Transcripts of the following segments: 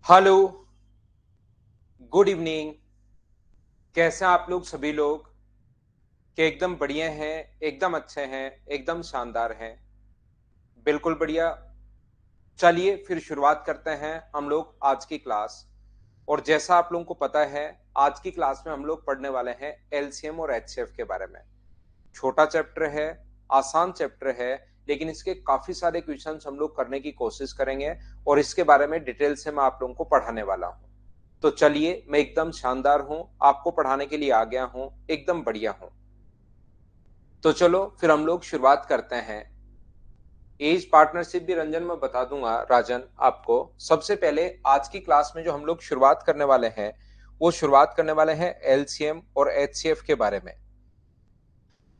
Hello, good evening. कैसे हैं आप लोग सभी लोग? कि एकदम बढ़िया हैं, एकदम अच्छे हैं, एकदम शानदार हैं। बिल्कुल बढ़िया। चलिए फिर शुरुआत करते हैं हम लोग आज की क्लास। और जैसा आप लोगों को पता है, आज की क्लास में हम लोग पढ़ने वाले हैं एलसीएम और एचसीएफ के बारे में। छोटा चैप्टर है, आसान चैप्टर है, लेकिन इसके काफी सारे क्वेश्चंस हम लोग करने की कोशिश करेंगे और इसके बारे में डिटेल से मैं आप लोगों को पढ़ाने वाला हूं। तो चलिए, मैं एकदम शानदार हूं, आपको पढ़ाने के लिए आ गया हूं, एकदम बढ़िया हूं। तो चलो फिर हम लोग शुरुआत करते हैं। एज पार्टनरशिप भी रंजन मैं बता दूंगा राजन आपको। सबसे पहले आज की क्लास में जो हम लोग शुरुआत करने वाले हैं, वो शुरुआत करने वाले हैं एलसीएम और एचसीएफ के बारे में।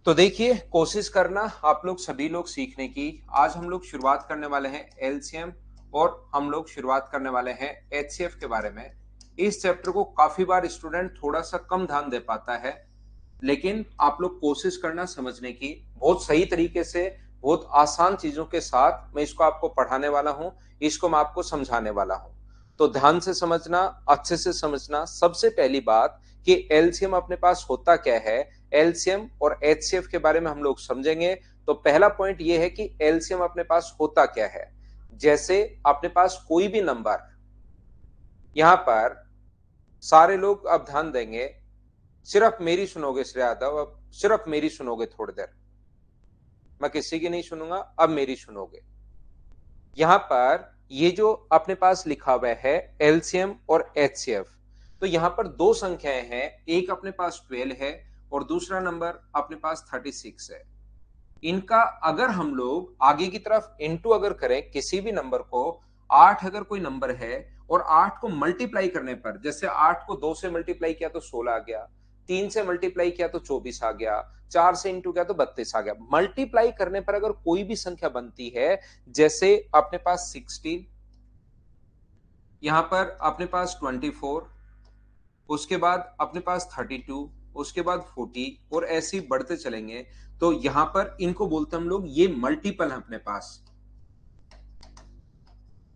तो देखिए, कोशिश करना आप लोग सभी लोग सीखने की। आज हम लोग शुरुआत करने वाले हैं एलसीएम और हम लोग शुरुआत करने वाले हैं एचसीएफ के बारे में। इस चैप्टर को काफी बार स्टूडेंट थोड़ा सा कम ध्यान दे पाता है, लेकिन आप लोग कोशिश करना समझने की। बहुत सही तरीके से, बहुत आसान चीजों के साथ मैं इसको आपको पढ़ाने वाला हूं, इसको मैं आपको समझाने वाला हूं। तो ध्यान से समझना, अच्छे से समझना। सबसे पहली बात कि एलसीएम अपने पास होता क्या है, एलसीएम और एचसीएफ के बारे में हम लोग समझेंगे। तो पहला पॉइंट ये है कि एलसीएम अपने पास होता क्या है। जैसे अपने पास कोई भी नंबर, यहां पर सारे लोग अब ध्यान देंगे, सिर्फ मेरी सुनोगे श्रेया यादव, अब सिर्फ मेरी सुनोगे थोड़ी देर, मैं किसी की नहीं सुनूंगा, अब मेरी सुनोगे। यहां पर ये जो अपने पास लिखा हुआ है एलसीएम और एचसीएफ, तो यहां पर दो संख्याएं हैं। एक अपने पास 12 है और दूसरा नंबर अपने पास 36 है। इनका अगर हम लोग आगे की तरफ इनटू अगर करें किसी भी नंबर को, 8 अगर कोई नंबर है और 8 को मल्टीप्लाई करने पर, जैसे 8 को 2 से मल्टीप्लाई किया तो 16 आ गया, 3 से मल्टीप्लाई किया तो 24 आ गया, 4 से इंटू किया तो 32 आ गया। मल्टीप्लाई करने पर अगर कोई भी संख्या बनती है, जैसे अपने पास 16, यहां पर अपने पास 24, उसके बाद अपने पास 32, उसके बाद 40 और ऐसे ही बढ़ते चलेंगे। तो यहां पर इनको बोलते हम लोग, ये मल्टीपल है अपने पास।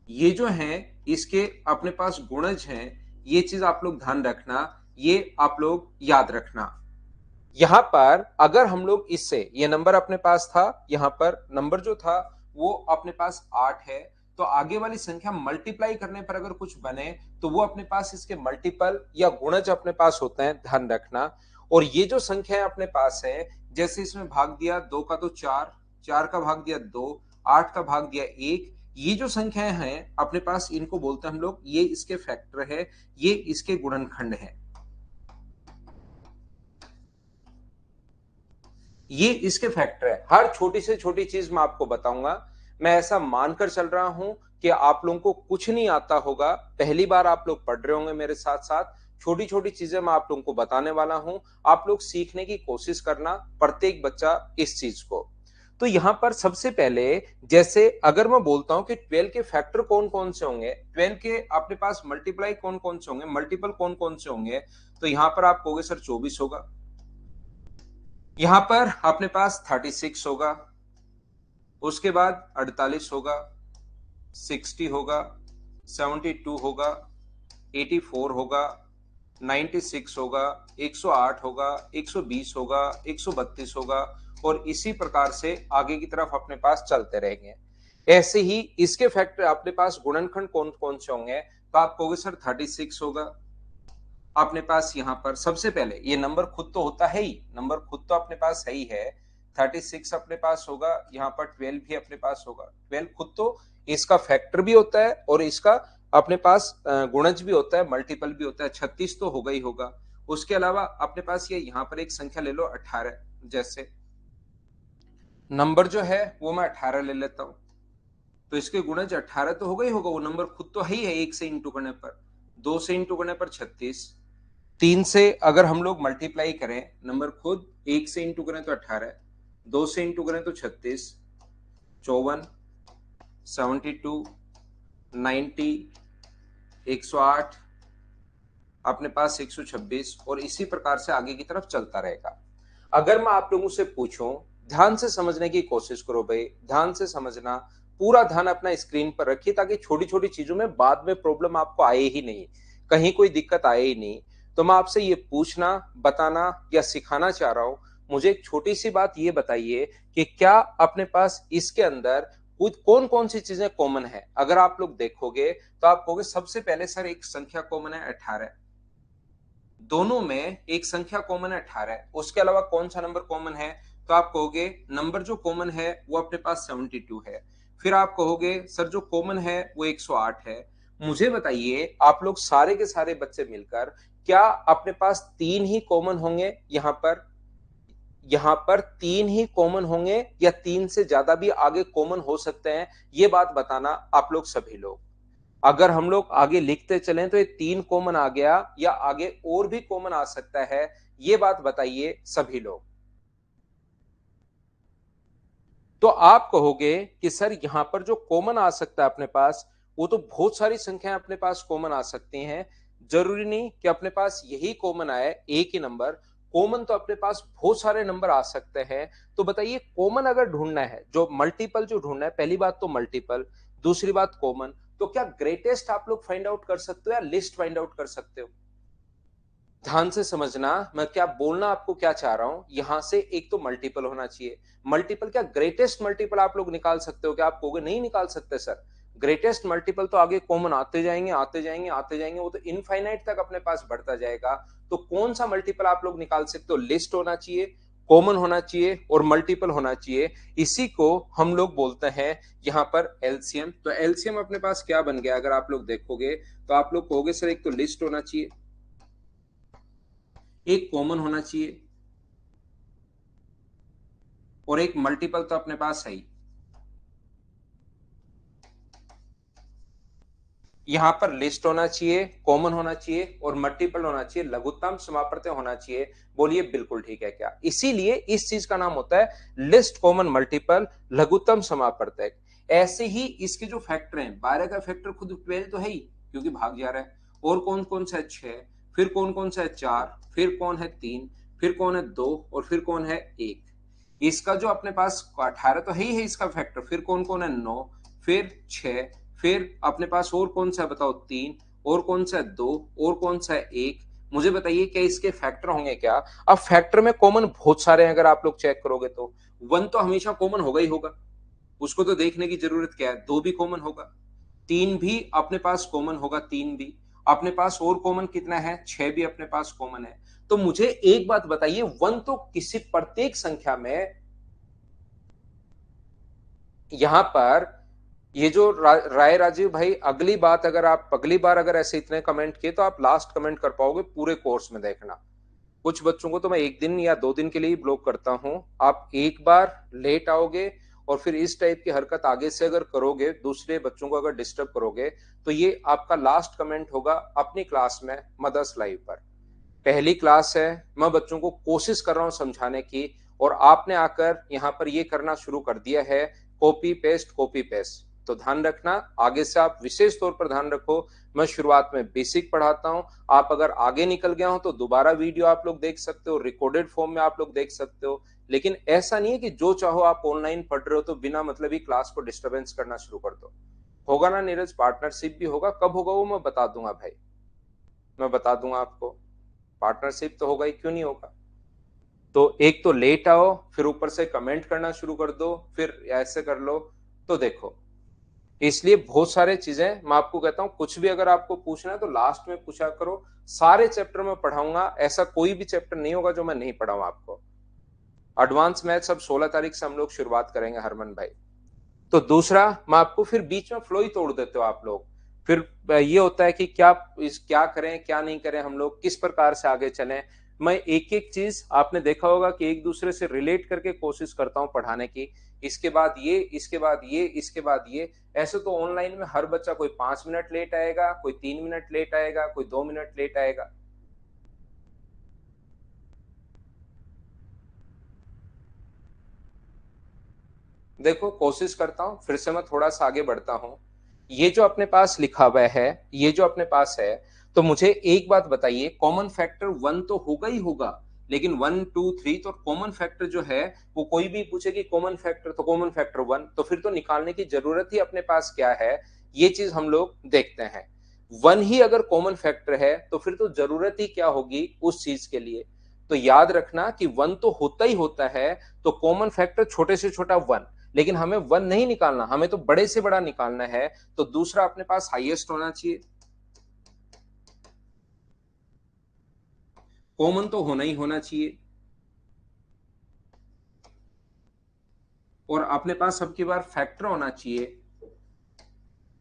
ये जो है इसके अपने पास गुणज हैं। ये चीज आप लोग ध्यान रखना, ये आप लोग याद रखना। यहां पर अगर हम लोग इससे, ये नंबर अपने पास था, यहां पर नंबर जो था वो अपने पास 8 है, तो आगे वाली संख्या मल्टीप्लाई करने पर अगर कुछ बने तो वो अपने पास इसके मल्टीपल या गुणज अपने पास होते हैं, ध्यान रखना। और ये जो संख्या अपने पास है, जैसे इसमें भाग दिया 2 का तो 4, 4 का भाग दिया 2, 8 का भाग दिया 1, ये जो संख्याएं हैं अपने पास, इनको बोलते हैं हम लोग, ये इसके फैक्टर है, ये इसके गुणनखंड है, ये इसके फैक्टर है। हर छोटी से छोटी चीज मैं आपको बताऊंगा। मैं ऐसा मानकर चल रहा हूं कि आप लोगों को कुछ नहीं आता होगा, पहली बार आप लोग पढ़ रहे होंगे मेरे साथ साथ। छोटी छोटी चीजें मैं आप लोगों को बताने वाला हूं, आप लोग सीखने की कोशिश करना, प्रत्येक बच्चा इस चीज को। तो यहां पर सबसे पहले, जैसे अगर मैं बोलता हूं कि 12 के फैक्टर कौन कौन से होंगे, 12 के अपने पास मल्टीप्लाई कौन कौन से होंगे, मल्टीपल कौन कौन से होंगे, तो यहां पर आप कहोगे सर 24 होगा, यहां पर अपने पास 36 होगा, उसके बाद 48 होगा, 60 होगा, 72 होगा, 84 होगा, 96 होगा, 108 होगा, 120 होगा, 132 होगा, और इसी प्रकार से आगे की तरफ अपने पास चलते रहेंगे। ऐसे ही इसके फैक्टर अपने पास गुणनखंड कौन कौन से होंगे, तो आप कहोगे सर 36 होगा। अपने पास यहाँ पर सबसे पहले ये नंबर खुद तो होता है ही, नंबर खुद तो अपने पास है ही है, 36 अपने पास होगा, यहाँ पर 12 भी अपने पास होगा। 12 खुद तो इसका फैक्टर भी होता है और इसका अपने पास गुणज भी होता है, मल्टीपल भी होता है। 36 तो होगा ही होगा। उसके अलावा अपने पास ये यहाँ पर एक संख्या ले लो 18, जैसे नंबर जो है वो मैं 18 ले लेता हूं, तो इसके गुणज 18 तो होगा ही होगा, वो नंबर खुद तो है ही है। 1 से इंटू करने पर, 2 से इंटू करने पर 36, 3 से अगर हम लोग मल्टीप्लाई करें नंबर खुद, 1 से इंटू करें तो 18, 2 से इंटू करें तो 36, 54, 72, 90, 108, अपने पास 126, और इसी प्रकार से आगे की तरफ चलता रहेगा। अगर मैं आप लोगों से पूछूं, ध्यान से समझने की कोशिश करो भाई, ध्यान से समझना, पूरा ध्यान अपना स्क्रीन पर रखिए ताकि छोटी छोटी चीजों में बाद में प्रॉब्लम आपको आए ही नहीं, कहीं कोई दिक्कत आए ही नहीं। तो मैं आपसे ये पूछना, बताना या सिखाना चाह रहा हूं, मुझे एक छोटी सी बात ये बताइए कि क्या अपने पास इसके अंदर कुछ कौन कौन सी चीजें कॉमन है। अगर आप लोग देखोगे तो आप कहोगे सबसे पहले सर एक संख्या कॉमन है 18, दोनों में एक संख्या कॉमन है 18, उसके अलावा कौन सा नंबर कॉमन है, तो आप कहोगे नंबर जो कॉमन है वो अपने पास 72 है। फिर आप कहोगे सर जो कॉमन है वो 108 है। मुझे बताइए आप लोग सारे के सारे बच्चे मिलकर क्या अपने पास तीन ही कॉमन होंगे, यहां पर तीन ही कॉमन होंगे या तीन से ज्यादा भी आगे कॉमन हो सकते हैं, ये बात बताना आप लोग सभी लोग। अगर हम लोग आगे लिखते चलें तो ये तीन कॉमन आ गया या आगे और भी कॉमन आ सकता है, ये बात बताइए सभी लोग। तो आप कहोगे कि सर यहां पर जो कॉमन आ सकता है अपने पास, वो तो बहुत सारी संख्याएं अपने पास कॉमन आ सकती हैं, जरूरी नहीं कि अपने पास यही कॉमन आए एक ही नंबर, कॉमन तो अपने पास बहुत सारे नंबर आ सकते हैं। तो बताइए कॉमन अगर ढूंढना है, जो मल्टीपल जो ढूंढना है, पहली बात तो मल्टीपल, दूसरी बात कॉमन, तो क्या ग्रेटेस्ट आप लोग फाइंड आउट कर सकते हो या लिस्ट फाइंड आउट कर सकते हो। ध्यान से समझना मैं क्या बोलना आपको क्या चाह रहा हूं, यहां से एक तो मल्टीपल होना चाहिए। मल्टीपल क्या ग्रेटेस्ट मल्टीपल आप लोग निकाल सकते हो क्या, आप कहोगे नहीं निकाल सकते सर, ग्रेटेस्ट मल्टीपल तो आगे कॉमन आते जाएंगे आते जाएंगे आते जाएंगे, वो तो इनफाइनाइट तक अपने पास बढ़ता जाएगा। तो कौन सा मल्टीपल आप लोग निकाल सकते हो, लिस्ट होना चाहिए, कॉमन होना चाहिए और मल्टीपल होना चाहिए। इसी को हम लोग बोलते हैं यहां पर एलसीएम। तो एलसीएम अपने पास क्या बन गया, अगर आप लोग देखोगे तो आप लोग कहोगे सर एक तो लिस्ट होना चाहिए, एक कॉमन होना चाहिए और एक मल्टीपल तो अपने पास है ही। यहां पर लिस्ट होना चाहिए, कॉमन होना चाहिए और मल्टीपल होना चाहिए, लघुत्तम समापवर्तय होना चाहिए। बोलिए बिल्कुल ठीक है क्या, इसीलिए इस चीज का नाम होता है लिस्ट, कॉमन, मल्टीपल, लघुत्तम समापवर्तय। ऐसे ही इसके जो फैक्टर हैं, 12 का फैक्टर खुद 12 तो है ही क्योंकि भाग जा रहा है, और कौन कौन सा है 6, फिर कौन कौन सा है 4, फिर कौन है 3, फिर कौन है 2 और फिर कौन है 1। इसका जो अपने पास 18 तो है ही है इसका फैक्टर, फिर कौन कौन है 9, फिर 6, फिर अपने पास और कौन सा है बताओ 3, और कौन सा है 2, और कौन सा है 1। मुझे बताइए क्या इसके फैक्टर होंगे क्या। अब फैक्टर में कॉमन बहुत सारे हैं, अगर आप लोग चेक करोगे तो 1 तो हमेशा कॉमन होगा ही होगा, उसको तो देखने की जरूरत क्या है, 2 भी कॉमन होगा, 3 भी अपने पास कॉमन होगा, 3 भी अपने पास, और कॉमन कितना है 6 भी अपने पास कॉमन है। तो मुझे एक बात बताइए, 1 तो किसी प्रत्येक संख्या में, यहां पर ये जो राय राजीव भाई, अगली बात अगर आप अगली बार अगर ऐसे इतने कमेंट किए तो आप लास्ट कमेंट कर पाओगे पूरे कोर्स में, देखना कुछ बच्चों को तो मैं एक दिन या 2 दिन के लिए ही ब्लॉक करता हूं। आप एक बार लेट आओगे और फिर इस टाइप की हरकत आगे से अगर करोगे, दूसरे बच्चों को अगर डिस्टर्ब करोगे, तो ये आपका लास्ट कमेंट होगा अपनी क्लास में मदर्स लाइव पर। पहली क्लास है, मैं बच्चों को कोशिश कर रहा हूं समझाने की, और आपने आकर यहाँ पर ये करना शुरू कर दिया है, कॉपी पेस्ट कॉपी पेस्ट। तो ध्यान रखना, आगे से आप विशेष तौर पर ध्यान रखो, मैं शुरुआत में बेसिक पढ़ाता हूं, आप अगर आगे निकल गया हो तो दोबारा वीडियो आप लोग देख सकते हो, रिकॉर्डेड फॉर्म में आप लोग देख सकते हो। लेकिन ऐसा नहीं है कि जो चाहो आप ऑनलाइन पढ़ रहे हो तो बिना मतलब ही क्लास को डिस्टर्बेंस करना शुरू कर दो। होगा ना नीरज, पार्टनरशिप भी होगा, कब होगा वो मैं बता दूंगा भाई, मैं बता दूंगा आपको, पार्टनरशिप तो होगा ही, क्यों नहीं होगा। तो एक तो लेट आओ, फिर ऊपर से कमेंट करना शुरू कर दो, फिर ऐसे कर लो, तो देखो इसलिए बहुत सारे चीजें मैं आपको कहता हूं, कुछ भी अगर आपको पूछना है तो लास्ट में पूछा करो। सारे चैप्टर में पढ़ाऊंगा, ऐसा कोई भी चैप्टर नहीं होगा जो मैं नहीं पढ़ाऊं आपको। एडवांस मैथ्स अब 16 तारीख से हम लोग शुरुआत करेंगे हरमन भाई। तो दूसरा, मैं आपको फिर बीच में फ्लो ही तोड़ देते हो आप लोग, फिर ये होता है कि क्या करें क्या नहीं करें, हम लोग किस प्रकार से आगे चलें। मैं एक एक चीज आपने देखा होगा कि एक दूसरे से रिलेट करके कोशिश करता हूं पढ़ाने की, इसके बाद ये, इसके बाद ये, इसके बाद ये। ऐसे तो ऑनलाइन में हर बच्चा कोई 5 मिनट लेट आएगा, कोई 3 मिनट लेट आएगा, कोई 2 मिनट लेट आएगा। देखो कोशिश करता हूं, फिर से मैं थोड़ा सा आगे बढ़ता हूं। ये जो अपने पास लिखा हुआ है, ये जो अपने पास है, तो मुझे एक बात बताइए, कॉमन फैक्टर 1 तो होगा ही होगा, लेकिन 1 2 3 तो कॉमन फैक्टर जो है वो कोई भी पूछे कि कॉमन फैक्टर, तो कॉमन फैक्टर 1, तो फिर तो निकालने की जरूरत ही अपने पास क्या है, ये चीज हम लोग देखते हैं। 1 ही अगर कॉमन फैक्टर है तो फिर तो जरूरत ही क्या होगी उस चीज के लिए। तो याद रखना कि 1 तो होता ही होता है, तो कॉमन फैक्टर छोटे से छोटा 1, लेकिन हमें 1 नहीं निकालना, हमें तो बड़े से बड़ा निकालना है। तो दूसरा अपने पास हाईएस्ट होना चाहिए, कॉमन तो होना ही होना चाहिए, और अपने पास सबकी बार फैक्टर होना चाहिए।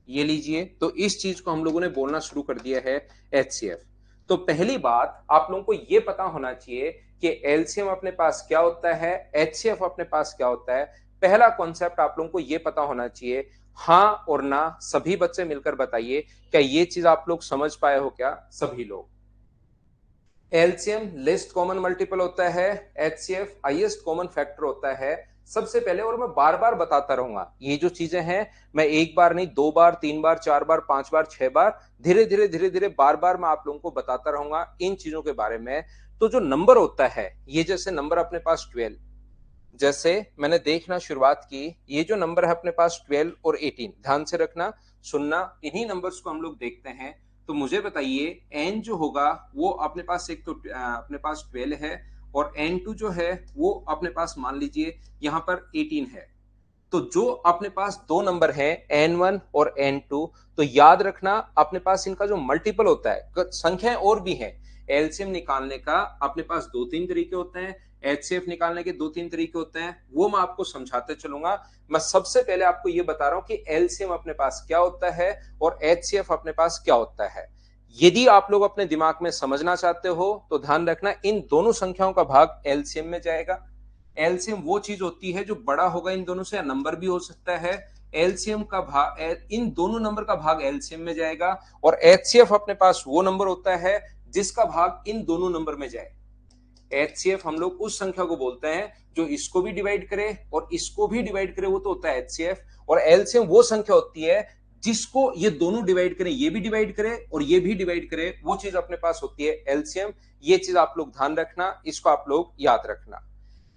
ये लीजिए, तो इस चीज को हम लोगों ने बोलना शुरू कर दिया है एचसीएफ। तो पहली बात आप लोगों को यह पता होना चाहिए कि एलसीएम अपने पास क्या होता है, एचसीएफ अपने पास क्या होता है। पहला कॉन्सेप्ट आप लोगों को यह पता होना चाहिए। हाँ और ना सभी बच्चे मिलकर बताइए, क्या ये चीज आप लोग समझ पाए हो क्या सभी लोग। एलसीएम लिस्ट कॉमन मल्टीपल होता है, एचसीएफ हाईएस्ट कॉमन फैक्टर होता है। सबसे पहले, और मैं बार बार बताता रहूंगा, ये जो चीजें हैं मैं एक बार नहीं, 2 बार 3 बार 4 बार 5 बार 6 बार धीरे धीरे धीरे धीरे बार बार मैं आप लोगों को बताता रहूंगा इन चीजों के बारे में। तो जो नंबर होता है, ये जैसे नंबर अपने पास 12, जैसे मैंने देखना शुरुआत की, ये जो नंबर है अपने पास 12 और 18, ध्यान से रखना सुनना, इन्हीं नंबर्स को हम लोग देखते हैं। तो मुझे बताइए एन जो होगा वो अपने पास एक तो अपने पास 12 है, और एन टू जो है वो अपने पास मान लीजिए यहाँ पर 18 है। तो जो अपने पास दो नंबर हैं n1 और n2, तो याद रखना अपने पास इनका जो मल्टीपल होता है, संख्याएं और भी हैं। एलसीएम निकालने का अपने पास दो तीन तरीके होते हैं, एचसीएफ निकालने के दो तीन तरीके होते हैं, वो मैं आपको समझाते चलूंगा। मैं सबसे पहले आपको ये बता रहा हूं कि एलसीएम अपने पास क्या होता है और एचसीएफ अपने पास क्या होता है। यदि आप लोग अपने दिमाग में समझना चाहते हो तो ध्यान रखना इन दोनों संख्याओं का भाग एलसीएम में जाएगा। एलसीएम वो चीज होती है जो बड़ा होगा इन दोनों से, या नंबर भी हो सकता है। एलसीएम का भाग इन दोनों नंबर का भाग एलसीएम में जाएगा, और एचसीएफ अपने पास वो नंबर होता है जिसका भाग इन दोनों नंबर में जाए। एचसीएफ हम लोग उस संख्या को बोलते हैं जो इसको भी डिवाइड करे और इसको भी डिवाइड करे, वो तो होता है एचसीएफ। और एलसीएम वो संख्या होती है जिसको ये दोनों डिवाइड करें, ये भी डिवाइड करे और ये भी डिवाइड करे, वो चीज अपने पास होती है एलसीएम। ये चीज आप लोग ध्यान रखना, इसको आप लोग याद रखना।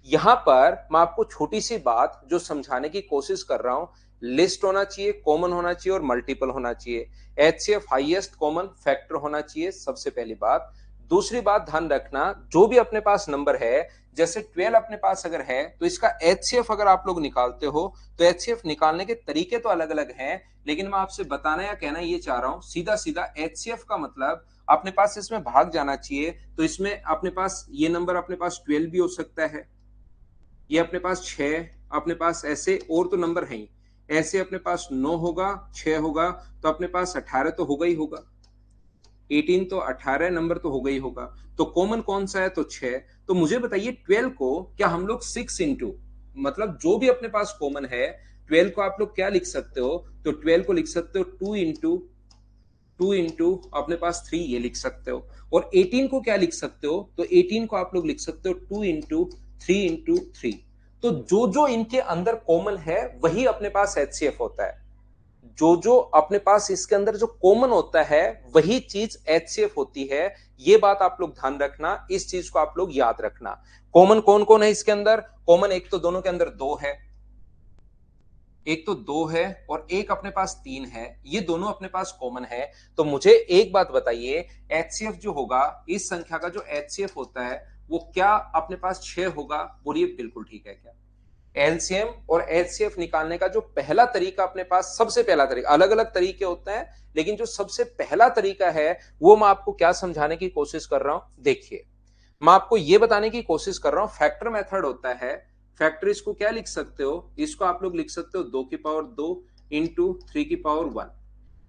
यहां पर मैं आपको छोटी सी बात जो समझाने की कोशिश कर रहा हूं, लिस्ट होना चाहिए, कॉमन होना चाहिए और मल्टीपल होना चाहिए। एचसीएफ हाईएस्ट कॉमन फैक्टर होना चाहिए, सबसे पहली बात। दूसरी बात ध्यान रखना, जो भी अपने पास नंबर है, जैसे 12 अपने पास अगर है तो इसका एचसीएफ अगर आप लोग निकालते हो तो एचसीएफ निकालने के तरीके तो अलग अलग हैं, लेकिन मैं आपसे बताना या कहना ये चाह रहा हूं, सीधा सीधा एचसीएफ का मतलब अपने पास इसमें भाग जाना चाहिए। तो इसमें अपने पास ये नंबर अपने पास 12 भी हो सकता है, ये अपने पास 6, अपने पास ऐसे और तो नंबर है ही, ऐसे अपने पास 9 होगा, 6 होगा, तो अपने पास 18 तो होगा ही होगा। 18 तो 18 नंबर तो होगा ही होगा। तो कॉमन कौन सा है, तो 6। तो मुझे बताइए 12 को क्या हम लोग 6 इंटू, मतलब जो भी अपने पास कॉमन है 12 को आप लोग क्या लिख सकते हो, तो 12 को लिख सकते हो 2 इंटू अपने पास 3, ये लिख सकते हो। और 18 को क्या लिख सकते हो, तो 18 को आप लोग लिख सकते हो 2 इंटू 3 तो जो जो इनके अंदर कॉमन है वही अपने पास एचसीएफ होता है। जो जो अपने पास इसके अंदर जो कॉमन होता है वही चीज एचसीएफ होती है। ये बात आप लोग ध्यान रखना, इस चीज को आप लोग याद रखना। कॉमन कौन कौन है इसके अंदर, कॉमन एक तो दोनों के अंदर 2 है, एक तो 2 है और एक अपने पास 3 है, ये दोनों अपने पास कॉमन है। तो मुझे एक बात बताइए, एचसीएफ जो होगा, इस संख्या का जो एचसीएफ होता है वो क्या अपने पास 6 होगा, बोलिए बिल्कुल ठीक है क्या। एलसीएम और एचसीएफ निकालने का जो पहला तरीका अपने पास, सबसे पहला तरीका, अलग अलग तरीके होते हैं लेकिन जो सबसे पहला तरीका है वो मैं आपको क्या समझाने की कोशिश कर रहा हूं, देखिए मैं आपको यह बताने की कोशिश कर रहा हूं, फैक्टर मेथड होता है। फैक्टर इसको क्या लिख सकते हो, इसको आप लोग लिख सकते हो 2 की पावर 2 इंटू 3 की पावर 1।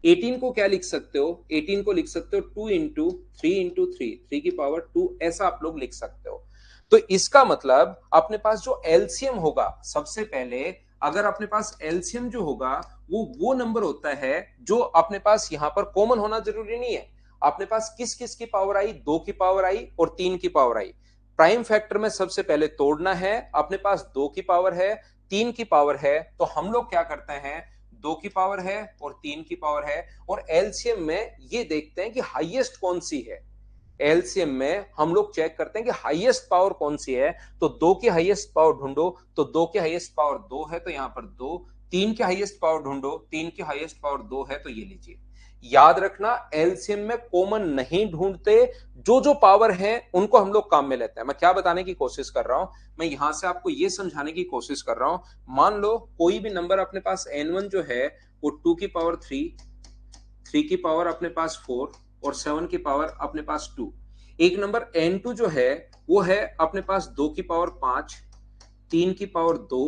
18 को क्या लिख सकते हो, 18 को लिख सकते हो 2 इंटू 3 ऐसा आप लोग लिख सकते हो। तो इसका मतलब अपने पास जो एलसीएम होगा, सबसे पहले अगर अपने पास एलसीएम जो होगा वो नंबर होता है जो अपने पास यहां पर कॉमन होना जरूरी नहीं है। अपने पास किस किस की पावर आई, 2 की पावर आई और 3 की पावर आई। प्राइम फैक्टर में सबसे पहले तोड़ना है, अपने पास 2 की पावर है, 3 की पावर है, तो हम लोग क्या करते हैं, 2 की पावर है और 3 की पावर है, और एलसीएम में ये देखते हैं कि हाईएस्ट कौन सी है। एलसीएम में हम लोग चेक करते हैं कि हाईएस्ट पावर कौन सी है, तो 2 की हाईएस्ट पावर ढूंढो, तो 2 की हाईएस्ट पावर 2 है, तो यहां पर 2। 3 की हाईएस्ट पावर ढूंढो, 3 की हाईएस्ट पावर 2 है, तो ये लीजिए। याद रखना, एलसीएम में कॉमन नहीं ढूंढते, जो जो पावर है उनको हम लोग काम में लेते हैं। मैं क्या बताने की कोशिश कर रहा हूं, मैं यहां से आपको यह समझाने की कोशिश कर रहा हूं। मान लो कोई भी नंबर अपने पास n1 जो है वो 2 की पावर 3, 3 की पावर अपने पास 4 और 7 की पावर अपने पास 2। एक नंबर n2 जो है वो है अपने पास 2 की पावर 5, 3 की पावर 2,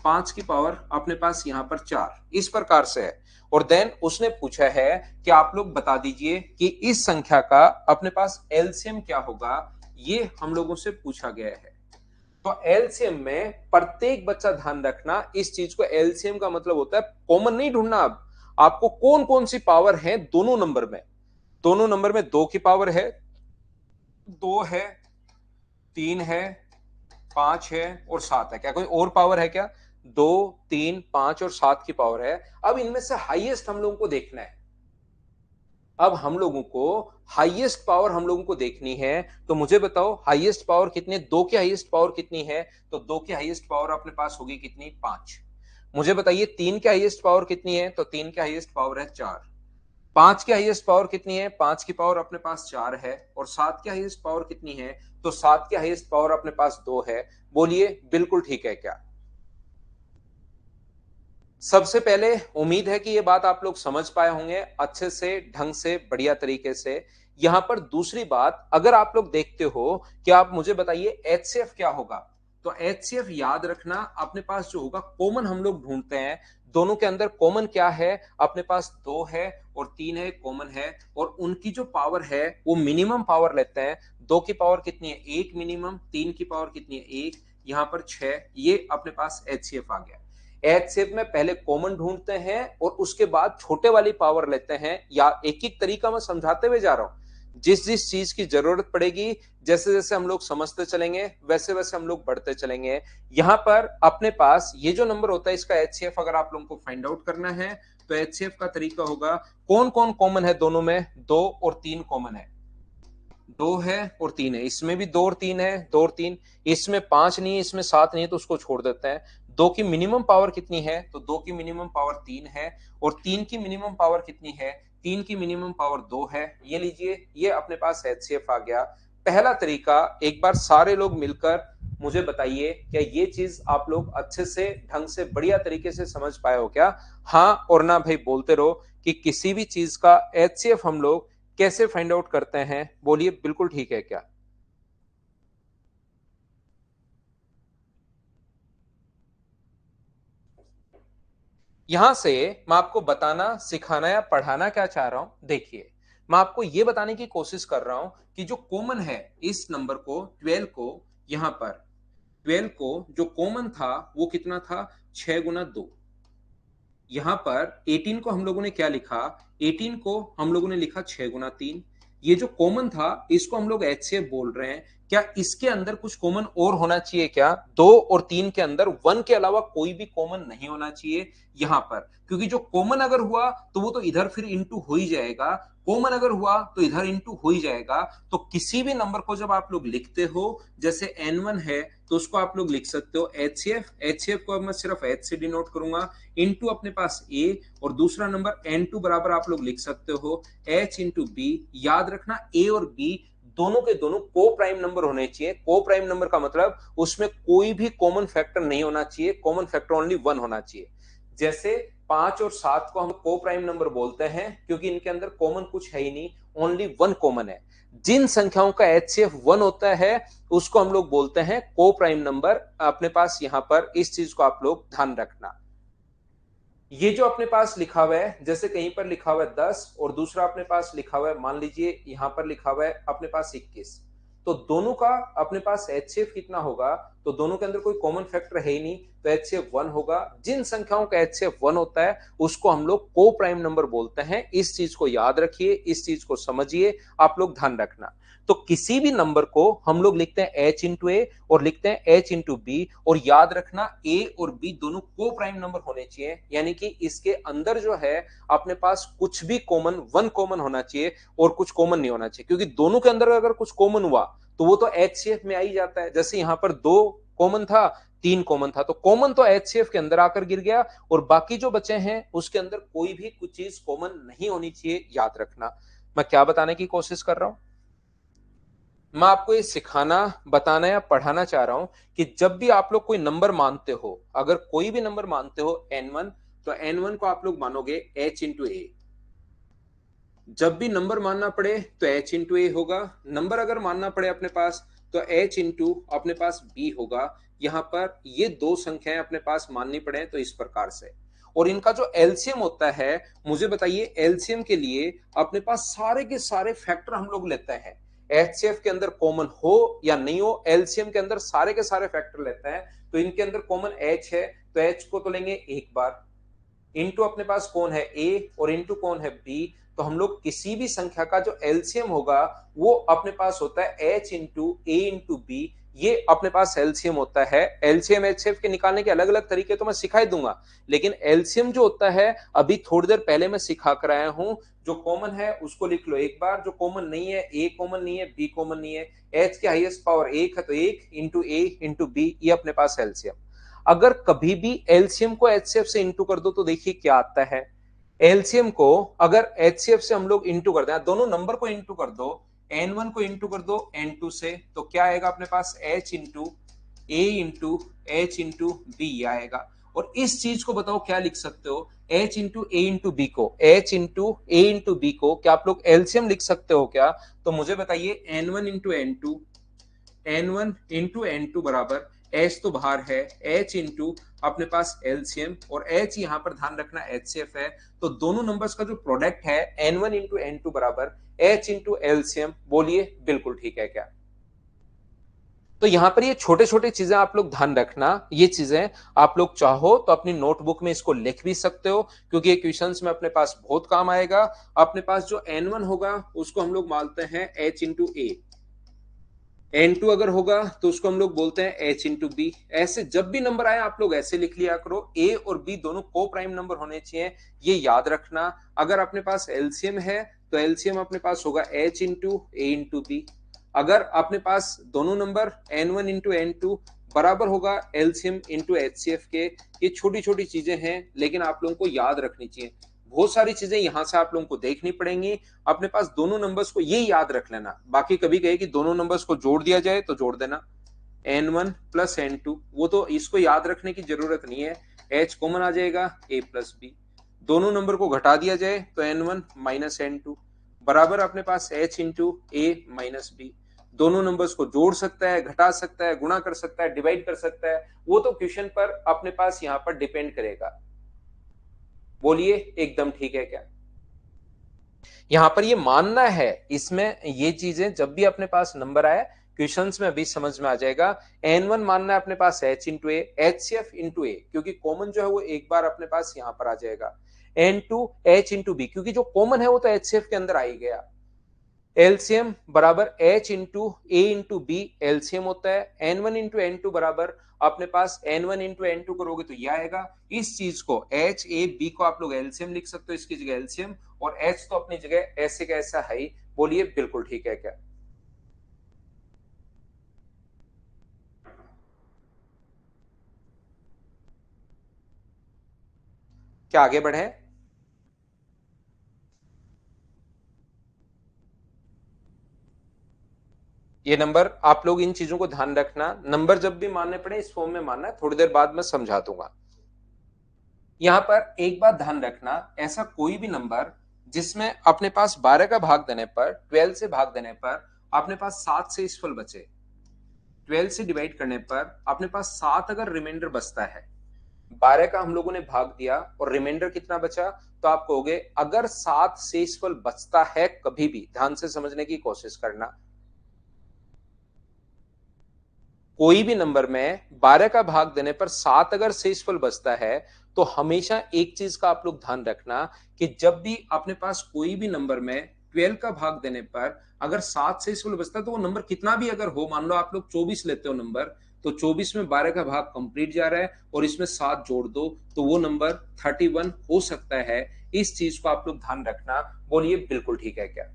5 की पावर अपने पास यहां पर 4, इस प्रकार से है। और देन उसने पूछा है कि आप लोग बता दीजिए कि इस संख्या का अपने पास एलसीएम क्या होगा, ये हम लोगों से पूछा गया है। तो एलसीएम में प्रत्येक बच्चा ध्यान रखना, इस चीज को, एलसीएम का मतलब होता है कॉमन नहीं ढूंढना। अब आपको कौन कौन सी पावर है दोनों नंबर में, दोनों नंबर में 2 की पावर है, 2 है, 3 है, 5 है और 7 है। क्या कोई और पावर है क्या? 2, 3, 5 और 7 की पावर है। अब इनमें से हाईएस्ट हम लोगों को देखना है। अब हम लोगों को हाईएस्ट पावर हम लोगों को देखनी है, तो मुझे बताओ हाईएस्ट पावर कितनी है? 2 की हाईएस्ट पावर कितनी है? तो 2 की हाईएस्ट पावर अपने पास होगी कितनी? 5। मुझे बताइए 3 की हाईएस्ट पावर कितनी है? तो 3 की हाईएस्ट पावर है 4। 5 की हाईएस्ट पावर कितनी है? 5 की पावर अपने पास 4 है। और 7 की हाईएस्ट पावर कितनी है? तो 7 की हाईएस्ट पावर अपने पास 2 है। बोलिए बिल्कुल ठीक है क्या? सबसे पहले उम्मीद है कि ये बात आप लोग समझ पाए होंगे अच्छे से, ढंग से, बढ़िया तरीके से। यहां पर दूसरी बात, अगर आप लोग देखते हो कि आप मुझे बताइए एचसीएफ क्या होगा, तो एचसीएफ याद रखना अपने पास जो होगा कॉमन हम लोग ढूंढते हैं। दोनों के अंदर कॉमन क्या है? अपने पास 2 है और 3 है, कॉमन है। और उनकी जो पावर है वो मिनिमम पावर लेते हैं। 2 की पावर कितनी है? 1 मिनिमम। 3 की पावर कितनी है? 1। यहां पर 6। ये अपने पास एचसीएफ आ गया। एच शेप में पहले कॉमन ढूंढते हैं और उसके बाद छोटे वाली पावर लेते हैं। या एक एक तरीका मैं समझाते हुए जा रहा हूं, जिस जिस चीज की जरूरत पड़ेगी, जैसे जैसे हम लोग समझते चलेंगे वैसे वैसे हम लोग बढ़ते चलेंगे। यहां पर अपने पास ये जो नंबर होता है इसका एचसीएफ अगर आप लोगों को फाइंड आउट करना है, तो एचसीएफ का तरीका होगा, कौन कौन कॉमन है दोनों में? 2 और 3 कॉमन है। 2 है और 3 है, इसमें भी 2 और 3 है, 2 और 3। इसमें 5 नहीं है, इसमें 7 नहीं है, तो उसको छोड़ देते हैं। 2 की मिनिमम पावर कितनी है? तो 2 की मिनिमम पावर 3 है। और 3 की मिनिमम पावर कितनी है? 3 की मिनिमम पावर 2 है। ये लीजिए, ये अपने पास एचसीएफ आ गया। पहला तरीका, एक बार सारे लोग मिलकर मुझे बताइए, क्या ये चीज आप लोग अच्छे से, ढंग से, बढ़िया तरीके से समझ पाए हो क्या? हाँ और ना भाई बोलते रहो कि किसी भी चीज का एचसीएफ हम लोग कैसे फाइंड आउट करते हैं। बोलिए बिल्कुल ठीक है क्या? यहां से मैं आपको बताना, सिखाना या पढ़ाना क्या चाह रहा हूं, देखिए। मैं आपको यह बताने की कोशिश कर रहा हूं कि जो कॉमन है इस नंबर को, 12 को, यहां पर 12 को जो कॉमन था वो कितना था? 6 गुना 2। यहां पर 18 को हम लोगों ने क्या लिखा? 18 को हम लोगों ने लिखा 6 गुना 3। ये जो कॉमन था इसको हम लोग एचसीएफ बोल रहे हैं। क्या इसके अंदर कुछ कॉमन और होना चाहिए क्या? 2 और 3 के अंदर 1 के अलावा कोई भी कॉमन नहीं होना चाहिए यहां पर, क्योंकि जो कॉमन अगर हुआ तो वो तो इधर फिर इंटू हो ही जाएगा। कॉमन अगर हुआ तो इधर इंटू हो ही जाएगा। तो किसी भी नंबर को जब आप लोग लिखते हो, जैसे n1 है, तो उसको आप लोग लिख सकते हो एचसीएफ। एचसीएफ को अब मैं सिर्फ एच से डिनोट करूंगा, इनटू अपने पास ए। और दूसरा नंबर n2 बराबर आप लोग लिख सकते हो h इंटू बी। याद रखना ए और बी दोनों के दोनों को प्राइम नंबर होने चाहिए। को प्राइम नंबर का मतलब उसमें कोई भी कॉमन फैक्टर नहीं होना चाहिए, कॉमन फैक्टर ओनली 1 होना चाहिए। जैसे 5 और 7 को हम को प्राइम नंबर बोलते हैं क्योंकि इनके अंदर कॉमन कुछ है ही नहीं, ओनली 1 कॉमन है। जिन संख्याओं का एचसीएफ 1 होता है उसको हम लोग बोलते हैं को प्राइम नंबर। अपने पास यहां पर इस चीज को आप लोग ध्यान रखना। ये जो अपने पास लिखा हुआ है, जैसे कहीं पर लिखा हुआ है 10 और दूसरा अपने पास लिखा हुआ है, मान लीजिए यहां पर लिखा हुआ है अपने पास 21, तो दोनों का अपने पास एचसीएफ कितना होगा? तो दोनों के अंदर कोई कॉमन फैक्टर है ही नहीं, तो एचसीएफ 1 होगा। जिन संख्याओं का एचसीएफ 1 होता है उसको हम लोग को प्राइम नंबर बोलते हैं। इस चीज को याद रखिए, इस चीज को समझिए, आप लोग ध्यान रखना। तो किसी भी नंबर को हम लोग लिखते हैं h इंटू ए और लिखते हैं h इंटू बी, और याद रखना a और b दोनों को प्राइम नंबर होने चाहिए, यानी कि इसके अंदर जो है अपने पास कुछ भी कॉमन, वन कॉमन होना चाहिए और कुछ कॉमन नहीं होना चाहिए, क्योंकि दोनों के अंदर अगर कुछ कॉमन हुआ तो वो तो HCF में आ ही जाता है। जैसे यहां पर 2 कॉमन था, 3 कॉमन था, तो कॉमन तो HCF के अंदर आकर गिर गया, और बाकी जो बचे हैं उसके अंदर कोई भी कुछ चीज कॉमन नहीं होनी चाहिए, याद रखना। मैं क्या बताने की कोशिश कर रहा हूं, मैं आपको ये सिखाना, बताना या पढ़ाना चाह रहा हूं कि जब भी आप लोग कोई नंबर मानते हो, अगर कोई भी नंबर मानते हो n1, तो n1 को आप लोग मानोगे h इंटू ए। जब भी नंबर मानना पड़े तो h इंटू ए होगा, नंबर अगर मानना पड़े अपने पास तो h इंटू अपने पास b होगा। यहां पर ये दो संख्याएं अपने पास माननी पड़े तो इस प्रकार से, और इनका जो एलसीएम होता है, मुझे बताइए एलसीएम के लिए अपने पास सारे के सारे फैक्टर हम लोग लेते हैं, एचसीएफ के अंदर कॉमन हो या नहीं हो, एलसीएम के अंदर सारे के सारे फैक्टर लेते हैं। तो इनके अंदर कॉमन h है, तो h को तो लेंगे एक बार, इंटू अपने पास कौन है ए और इंटू कौन है बी, तो हम लोग किसी भी संख्या का जो एलसीएम होगा वो अपने पास होता है h इंटू ए इंटू बी, ये अपने पास एलसीएम होता है। एलसीएम एचसीएफ के निकालने के अलग अलग तरीके तो मैं सिखा ही दूंगा, लेकिन एलसीएम जो होता है अभी थोड़ी देर पहले मैं सिखा कर आया हूं, जो कॉमन है उसको लिख लो एक बार, जो कॉमन नहीं है, ए कॉमन नहीं है, बी कॉमन नहीं है, एच की हाईएस्ट पावर एक है तो एक इंटू ए इंटू बी, ये अपने पास एलसीएम। अगर कभी भी एलसीएम को एचसीएफ से इंटू कर दो तो देखिए क्या आता है, एलसीएम को अगर एचसीएफ से हम लोग इंटू कर दें, दोनों नंबर को इंटू कर दो, n1 को इंटू कर दो n2 से, तो क्या आएगा अपने पास h इंटू ए इंटू एच इंटू बी आएगा। और इस चीज को बताओ क्या लिख सकते हो, h इंटू ए इंटू बी को, h इंटू ए इंटू बी को क्या आप लोग एलसीएम लिख सकते हो क्या? तो मुझे बताइए n1 into n2, n1 into n2 बराबर h तो बाहर है, h इंटू अपने पास एलसीएम, और h यहां पर ध्यान रखना HCF है, तो दोनों नंबर्स का जो प्रोडक्ट है n1 इंटू n2 बराबर h इंटू एलसीएम। बोलिए बिल्कुल ठीक है क्या? तो यहां पर ये छोटे छोटे चीजें आप लोग ध्यान रखना, ये चीजें आप लोग चाहो तो अपनी नोटबुक में इसको लिख भी सकते हो, क्योंकि ये क्वेश्चंस में अपने पास बहुत काम आएगा। अपने पास जो n1 होगा उसको हम लोग मानते हैं h इंटू ए, n2 अगर होगा तो उसको हम लोग बोलते हैं h इंटू बी। ऐसे जब भी नंबर आए आप लोग ऐसे लिख लिया करो, a और b दोनों को प्राइम नंबर होने चाहिए, ये याद रखना। अगर अपने पास एलसीएम है तो एलसीएम अपने पास होगा h इंटू ए इंटू बी। अगर अपने पास दोनों नंबर n1 इंटू n2 बराबर होगा एलसीएम इंटू एचसीएफ के, ये छोटी छोटी चीजें हैं लेकिन आप लोगों को याद रखनी चाहिए। बहुत सारी चीजें यहां से आप लोगों को देखनी पड़ेंगी। अपने पास दोनों नंबर्स को ये याद रख लेना, बाकी कभी कहे कि दोनों नंबर्स को जोड़ दिया जाए तो जोड़ देना, n1 प्लस n2, वो तो इसको याद रखने की जरूरत नहीं है, h कॉमन आ जाएगा a प्लस बी। दोनों नंबर को घटा दिया जाए तो n1 माइनस n2 बराबर अपने पास h इंटू ए माइनस बी। दोनों नंबर्स को जोड़ सकता है, घटा सकता है, गुणा कर सकता है, डिवाइड कर सकता है, वो तो क्वेश्चन पर अपने पास यहाँ पर डिपेंड करेगा। बोलिए एकदम ठीक है क्या? यहां पर ये मानना है, इसमें ये चीजें जब भी अपने पास नंबर आए क्वेश्चंस में अभी समझ में आ जाएगा। n1 मानना है अपने पास h इंटू ए, HCF इंटू ए, क्योंकि कॉमन जो है वो एक बार अपने पास यहां पर आ जाएगा, n2 h इंटू बी, क्योंकि जो कॉमन है वो तो HCF के अंदर आ ही गया। एलसीएम बराबर h इंटू ए इंटू बी एलसीएम होता है, n1 इंटू n2 बराबर अपने पास n1 इंटू n2 करोगे तो यह आएगा। इस चीज को h a b को आप लोग एलसीएम लिख सकते हो, इसकी जगह एलसीएम, और h तो अपनी जगह ऐसे का ऐसा है ही। बोलिए बिल्कुल ठीक है क्या? क्या आगे बढ़े? ये नंबर आप लोग इन चीजों को ध्यान रखना, नंबर जब भी मानने पड़े इस फॉर्म में मानना है, थोड़ी देर बाद मैं समझा दूंगा। यहां पर एक बात ध्यान रखना, ऐसा कोई भी नंबर जिसमें अपने पास 12 का भाग देने पर, 12 से भाग देने पर अपने पास 7 से इस फल बचे, 12 से डिवाइड करने पर अपने पास 7 अगर रिमाइंडर बचता है, 12 का हम लोगों ने भाग दिया और रिमाइंडर कितना बचा, तो आप कहोगे अगर 7 शेषफल बचता है, कभी भी ध्यान से समझने की कोशिश करना, कोई भी नंबर में 12 का भाग देने पर 7 अगर शेषफल बचता है, तो हमेशा एक चीज का आप लोग ध्यान रखना कि जब भी अपने पास कोई भी नंबर में 12 का भाग देने पर अगर 7 से इसको बचता है तो वो नंबर कितना भी अगर हो, मान लो आप लोग 24 लेते हो नंबर, तो 24 में 12 का भाग कंप्लीट जा रहा है और इसमें 7 जोड़ दो तो वो नंबर 31 हो सकता है। इस चीज को आप लोग ध्यान रखना। बोलिए बिल्कुल ठीक है क्या?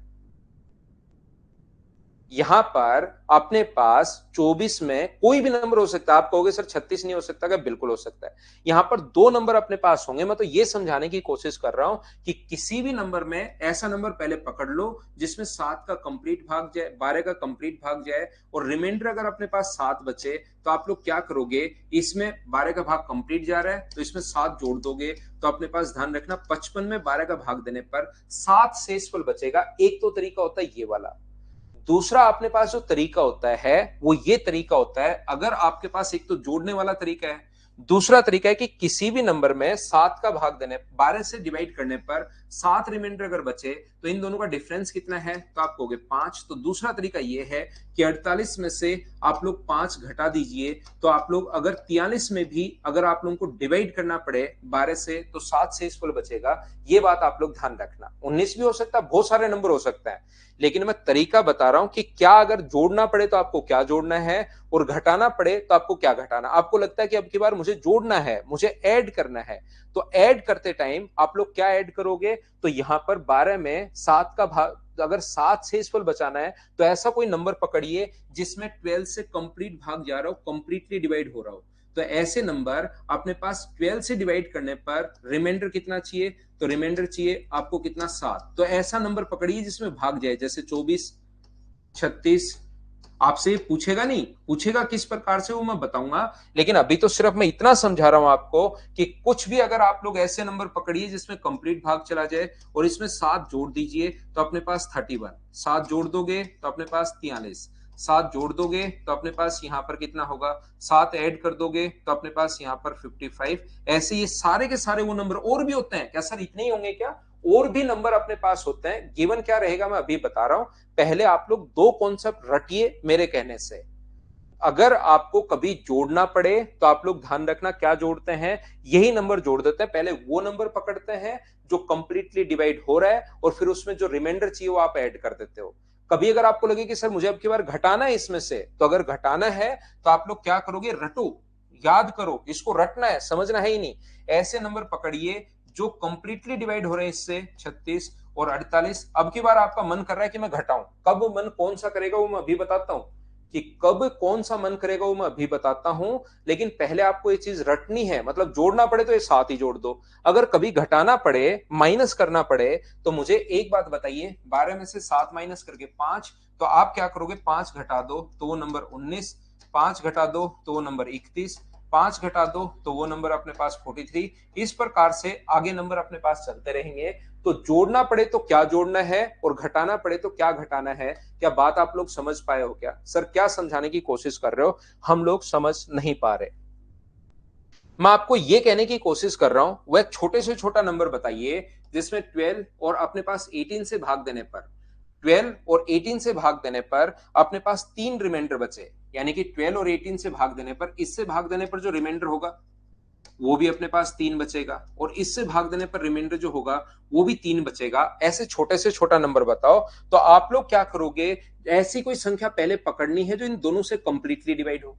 यहां पर अपने पास 24 में कोई भी नंबर हो सकता है। आप कहोगे सर 36 नहीं हो सकता क्या? बिल्कुल हो सकता है। यहां पर दो नंबर अपने पास होंगे। मैं तो यह समझाने की कोशिश कर रहा हूं कि किसी भी नंबर में ऐसा नंबर पहले पकड़ लो जिसमें 7 का कंप्लीट भाग जाए, 12 का कंप्लीट भाग जाए और रिमाइंडर अगर अपने पास 7 बचे तो आप लोग क्या करोगे, इसमें 12 का भाग कंप्लीट जा रहा है तो इसमें 7 जोड़ दोगे तो अपने पास ध्यान रखना 55 में 12 का भाग देने पर 7 शेषफल बचेगा। एक तो तरीका होता है ये वाला। दूसरा अपने पास जो तरीका होता है वो ये तरीका होता है, अगर आपके पास एक तो जोड़ने वाला तरीका है, दूसरा तरीका है कि किसी भी नंबर में 7 का भाग देने 12 से डिवाइड करने पर 7 रिमाइंडर अगर बचे तो इन दोनों का डिफरेंस कितना है, तो आप कहोगे 5। तो दूसरा तरीका ये है कि 48 में से आप लोग 5 घटा दीजिए तो आप लोग अगर 43 में भी अगर आप लोगों को डिवाइड करना पड़े 12 से तो 7 से शेषफल बचेगा। ये बात आप लोग ध्यान रखना। 19 भी हो सकता है, बहुत सारे नंबर हो सकता है, लेकिन मैं तरीका बता रहा हूं कि क्या अगर जोड़ना पड़े तो आपको क्या जोड़ना है और घटाना पड़े तो आपको क्या घटाना। आपको लगता है कि अब की बार मुझे जोड़ना है, मुझे ऐड करना है, तो ऐड करते टाइम आप लोग क्या ऐड करोगे, तो यहां पर 12 में 7 का भाग, अगर 7 शेषफल बचाना है तो ऐसा कोई नंबर पकड़िए जिसमें 12 से कंप्लीट भाग जा रहा हो, कंप्लीटली डिवाइड हो रहा हो। तो ऐसे नंबर अपने पास 12 से डिवाइड करने पर रिमाइंडर कितना चाहिए, तो रिमाइंडर चाहिए आपको कितना, 7। तो ऐसा नंबर पकड़िए जिसमें भाग जाए, जैसे 24, 36। आपसे पूछेगा नहीं, पूछेगा किस प्रकार से वो मैं बताऊंगा, लेकिन अभी तो सिर्फ मैं इतना समझा रहा हूं आपको कि कुछ भी अगर आप लोग ऐसे नंबर पकड़िए जिसमें कंप्लीट भाग चला जाए और इसमें 7 जोड़ दीजिए तो अपने पास 31, 7 जोड़ दोगे तो अपने पास 43, 7 जोड़ दोगे तो अपने पास यहां पर कितना होगा, 7 ऐड कर दोगे तो अपने पास यहां पर 55। ऐसे ये सारे के सारे वो नंबर और भी होते हैं क्या सर, इतने ही होंगे क्या? और भी नंबर अपने पास होते हैं। गिवन क्या रहेगा मैं अभी बता रहा हूं, पहले आप लोग दो कॉन्सेप्ट रटिए मेरे कहने से। अगर आपको कभी जोड़ना पड़े तो आप लोग ध्यान रखना क्या जोड़ते हैं, यही नंबर जोड़ देते हैं। पहले वो नंबर पकड़ते हैं जो कंप्लीटली डिवाइड हो रहा है और फिर उसमें जो रिमाइंडर चाहिए वो आप ऐड कर देते हो। कभी अगर आपको लगे कि सर मुझे अब की बार घटाना है इसमें से, तो अगर घटाना है तो आप लोग क्या करोगे, रटो, याद करो, इसको रटना है, समझना है ही नहीं। ऐसे नंबर पकड़िए जो कंप्लीटली डिवाइड हो रहे हैं इससे, 36 और 48। अब की बार आपका मन कर रहा है कि मैं घटाऊं, कब मन कौन सा करेगा वो मैं अभी बताता हूं, कि कब कौन सा मन करेगा वो मैं अभी बताता हूं। लेकिन पहले आपको ये चीज रटनी है, मतलब जोड़ना पड़े तो ये 7 ही जोड़ दो, अगर कभी घटाना पड़े, माइनस करना पड़े, तो मुझे एक बात बताइए, 12 में से 7 माइनस करके 5, तो आप क्या करोगे, 5 घटा दो तो वो नंबर 19, 5 घटा दो तो वो नंबर 31, 5 घटा दो तो वो नंबर अपने पास 43। इस प्रकार से आगे नंबर अपने पास चलते रहेंगे। तो जोड़ना पड़े तो क्या जोड़ना है और घटाना पड़े तो क्या घटाना है। क्या बात आप लोग समझ पाए हो क्या? सर क्या समझाने की कोशिश कर रहे हो, हम लोग समझ नहीं पा रहे। मैं आपको यह कहने की कोशिश कर रहा हूं, वह छोटे से छोटा नंबर बताइए जिसमें 12 और अपने पास 18 से भाग देने पर, 12 और 18 से भाग देने पर अपने पास 3 रिमाइंडर बचे, यानी कि 12 और 18 से भाग देने पर, इससे भाग देने पर जो रिमाइंडर होगा वो भी अपने पास 3 बचेगा और इससे भाग देने पर रिमाइंडर जो होगा वो भी 3 बचेगा। ऐसे छोटे से छोटा नंबर बताओ तो आप लोग क्या करोगे, ऐसी कोई संख्या पहले पकड़नी है जो इन दोनों से कंप्लीटली डिवाइड हो।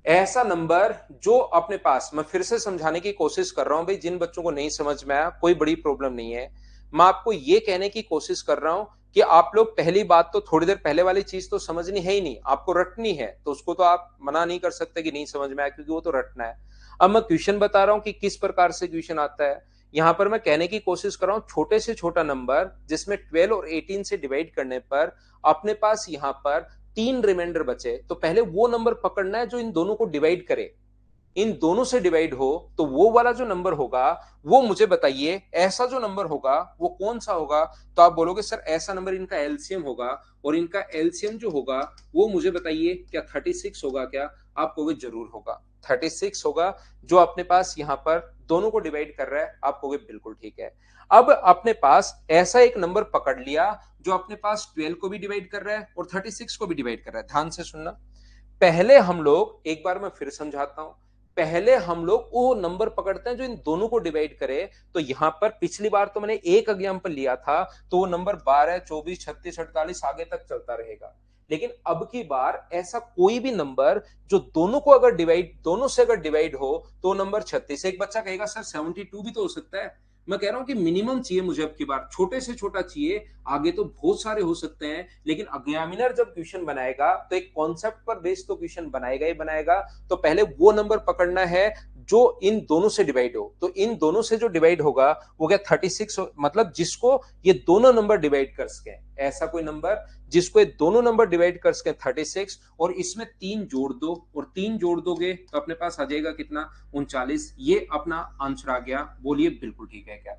ऐसा नंबर जो अपने पास, मैं फिर से समझाने की कोशिश कर रहा हूं भाई, जिन बच्चों को नहीं समझ में आया कोई बड़ी प्रॉब्लम नहीं है। मैं आपको यह कहने की कोशिश कर रहा हूं कि आप लोग पहली बात तो थोड़ी देर पहले वाली चीज तो समझनी है ही नहीं, आपको रटनी है, तो उसको तो आप मना नहीं कर सकते कि नहीं समझ में आया, क्योंकि वो तो रटना है। अब मैं क्वेश्चन बता रहा हूं कि किस प्रकार से क्वेश्चन आता है। यहां पर मैं कहने की कोशिश कर रहा हूं छोटे से छोटा नंबर जिसमें 12 और 18 से डिवाइड करने पर अपने पास यहां पर 3 रिमाइंडर बचे, तो पहले वो नंबर पकड़ना है जो इन दोनों को डिवाइड करे, इन दोनों से डिवाइड हो, तो वो वाला जो नंबर होगा वो मुझे बताइए, ऐसा जो नंबर होगा वो कौन सा होगा। तो आप बोलोगे सर ऐसा नंबर इनका एलसीएम होगा, और इनका एलसीएम जो होगा वो मुझे बताइए क्या 36 होगा क्या? आप कहोगे जरूर होगा, 36 होगा, जो अपने पास यहां पर दोनों को डिवाइड कर रहा है। आप कहोगे बिल्कुल ठीक है। अब अपने पास ऐसा एक नंबर पकड़ लिया जो अपने पास 12 को भी डिवाइड कर रहा है और 36 को भी डिवाइड कर रहा है। ध्यान से सुनना, पहले हम लोग, एक बार मैं फिर समझाता हूं, पहले हम लोग वो नंबर पकड़ते हैं जो इन दोनों को डिवाइड करे। तो यहां पर पिछली बार तो मैंने एक एग्जांपल लिया था, तो वो नंबर 12, 24, 36, 48 आगे तक चलता रहेगा। लेकिन अब की बार ऐसा कोई भी नंबर जो दोनों को अगर डिवाइड, दोनों से अगर डिवाइड हो तो नंबर 36। एक बच्चा कहेगा सर 72 भी तो हो सकता है। मैं कह रहा हूं कि मिनिमम चाहिए मुझे, अब की बार छोटे से छोटा चाहिए। आगे तो बहुत सारे हो सकते हैं, लेकिन एग्जामिनर जब क्वेश्चन बनाएगा तो एक कॉन्सेप्ट पर बेस्ड तो क्वेश्चन बनाएगा ही बनाएगा। तो पहले वो नंबर पकड़ना है जो इन दोनों से डिवाइड हो। तो इन दोनों से जो डिवाइड होगा वो क्या 36, मतलब जिसको ये दोनों नंबर डिवाइड कर सके, ऐसा कोई नंबर जिसको ये दोनों नंबर डिवाइड कर सके 36, और इसमें 3 जोड़ दो, और 3 जोड़ दोगे तो अपने पास आ जाएगा कितना, 39। ये अपना आंसर आ गया। बोलिए बिल्कुल ठीक है क्या?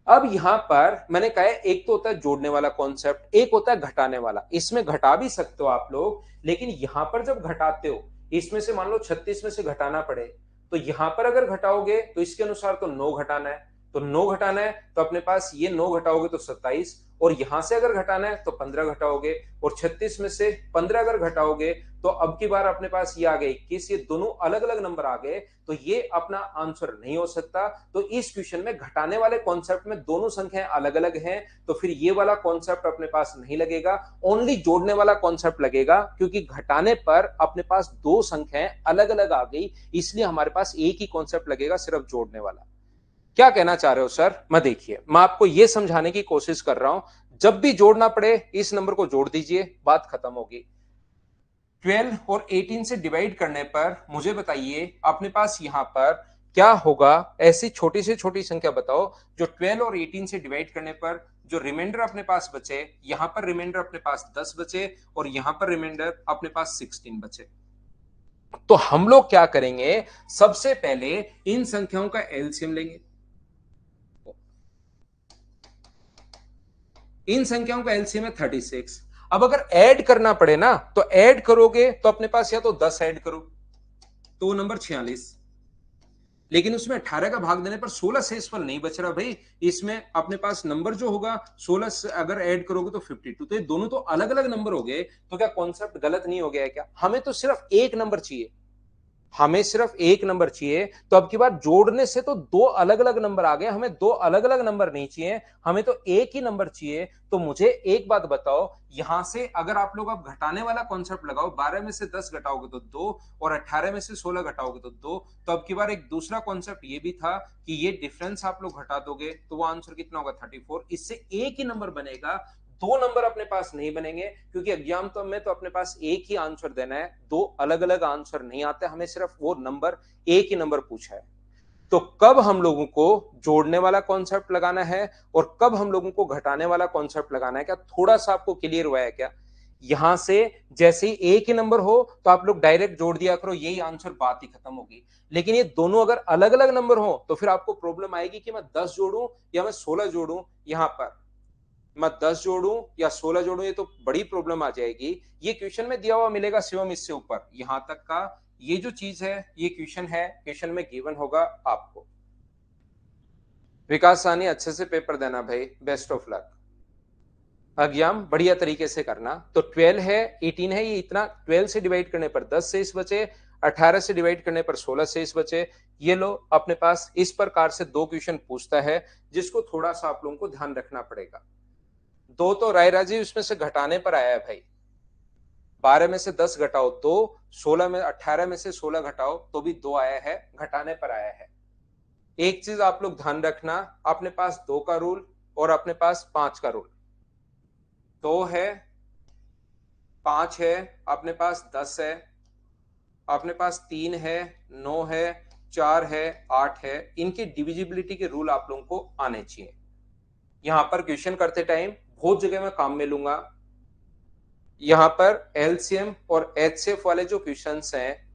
अब यहां पर मैंने कहा है, एक तो होता है जोड़ने वाला कॉन्सेप्ट, एक होता है घटाने वाला। इसमें घटा भी सकते हो आप लोग, लेकिन यहां पर जब घटाते हो, इसमें से मान लो 36 में से घटाना पड़े, तो यहां पर अगर घटाओगे तो इसके अनुसार तो 9 घटाना है। तो 9 घटाना है तो अपने पास ये 9 घटाओगे तो 27, और यहां से अगर घटाना है तो 15 घटाओगे, और 36 में से 15 अगर घटाओगे तो अब की बार अपने पास ये आ गए 21। ये दोनों अलग अलग नंबर आ गए, तो ये अपना आंसर नहीं हो सकता। तो इस क्वेश्चन में घटाने वाले कॉन्सेप्ट में दोनों संख्याएं अलग अलग हैं, तो फिर ये वाला कॉन्सेप्ट अपने पास नहीं लगेगा, ओनली जोड़ने वाला कॉन्सेप्ट लगेगा। क्योंकि घटाने पर अपने पास दो संख्याएं अलग अलग आ गई, इसलिए हमारे पास एक ही कॉन्सेप्ट लगेगा, सिर्फ जोड़ने वाला। क्या कहना चाह रहे हो सर? मैं देखिए, मैं आपको यह समझाने की कोशिश कर रहा हूं, जब भी जोड़ना पड़े इस नंबर को जोड़ दीजिए, बात खत्म होगी। 12 और 18 से डिवाइड करने पर मुझे बताइए अपने पास यहां पर क्या होगा। ऐसी छोटी से छोटी संख्या बताओ जो 12 और 18 से डिवाइड करने पर जो रिमाइंडर अपने पास बचे, यहां पर रिमाइंडर अपने पास 10 बचे, और यहां पर रिमाइंडर अपने पास 16 बचे। तो हम लोग क्या करेंगे, सबसे पहले इन संख्याओं का एलसीएम लेंगे। इन संख्याओं का एलसीएम है 36। अब अगर ऐड करना पड़े ना, तो ऐड करोगे तो अपने पास या तो 10 ऐड करो तो नंबर 46, लेकिन उसमें 18 का भाग देने पर 16 शेषफल नहीं बच रहा भाई। इसमें अपने पास नंबर जो होगा 16 से अगर ऐड करोगे तो 52। तो ये दोनों तो अलग अलग नंबर हो गए, तो क्या कॉन्सेप्ट गलत नहीं हो गया है क्या? हमें तो सिर्फ एक नंबर चाहिए, हमें सिर्फ एक नंबर चाहिए। तो अब की बार जोड़ने से तो दो अलग अलग नंबर आ गए, हमें दो अलग अलग नंबर नहीं चाहिए, हमें तो एक ही नंबर चाहिए। तो मुझे एक बात बताओ, यहां से अगर आप लोग अब घटाने वाला कॉन्सेप्ट लगाओ, 12 में से 10 घटाओगे तो 2, और 18 में से 16 घटाओगे तो 2। तो अब की बार एक दूसरा कॉन्सेप्ट ये भी था कि ये डिफरेंस आप लोग घटा दोगे तो वो आंसर कितना होगा 34। इससे एक ही नंबर बनेगा, दो नंबर अपने पास नहीं बनेंगे, क्योंकि एग्जाम तो में तो अपने पास एक ही आंसर देना है, दो अलग अलग आंसर नहीं आते, हमें सिर्फ वो नंबर, एक ही नंबर पूछा है। तो कब हम लोगों को जोड़ने वाला कॉन्सेप्ट लगाना है और कब हम लोगों को घटाने वाला कॉन्सेप्ट लगाना है, क्या थोड़ा सा आपको क्लियर हुआ है क्या? यहां से जैसे ही एक ही नंबर हो तो आप लोग डायरेक्ट जोड़ दिया करो, यही आंसर, बात ही खत्म होगी। लेकिन ये दोनों अगर अलग अलग नंबर हो तो फिर आपको प्रॉब्लम आएगी कि मैं 10 जोड़ूं या मैं 16 जोड़ूं। यहां पर मैं 10 जोड़ूं या 16 जोड़ूं, ये तो बड़ी प्रॉब्लम आ जाएगी। ये क्वेश्चन में दिया हुआ मिलेगा शिवम, इससे ऊपर यहां तक का ये जो चीज है, ये क्वेश्चन है, क्वेश्चन में गिवन होगा आपको। विकास सानी, अच्छे से पेपर देना भाई, बेस्ट ऑफ लक। एग्जाम बढ़िया तरीके से करना। तो 12 है, 18 है, ये इतना 12 से डिवाइड करने पर 10 शेष बचे, 18 से डिवाइड करने पर 16 शेष बचे। ये लो अपने पास इस प्रकार से दो क्वेश्चन पूछता है, जिसको थोड़ा सा आप लोगों को ध्यान रखना पड़ेगा। दो तो राय राजी उसमें से घटाने पर आया है भाई, 12 में से 10 घटाओ 2, 16 में 18 में से 16 घटाओ तो भी 2 आया है, घटाने पर आया है। एक चीज आप लोग ध्यान रखना, अपने पास 2 का रूल और अपने पास 5 का रूल। 2 है, 5 है, अपने पास 10 है, अपने पास 3 है, 9 है, 4 है, 8 है। इनकी डिविजिबिलिटी के रूल आप लोगों को आने चाहिए। यहां पर क्वेश्चन करते टाइम बहुत जगह मैं काम में लूंगा। यहां पर एलसीएम और एचसीएफ वाले जो क्वेश्चंस हैं,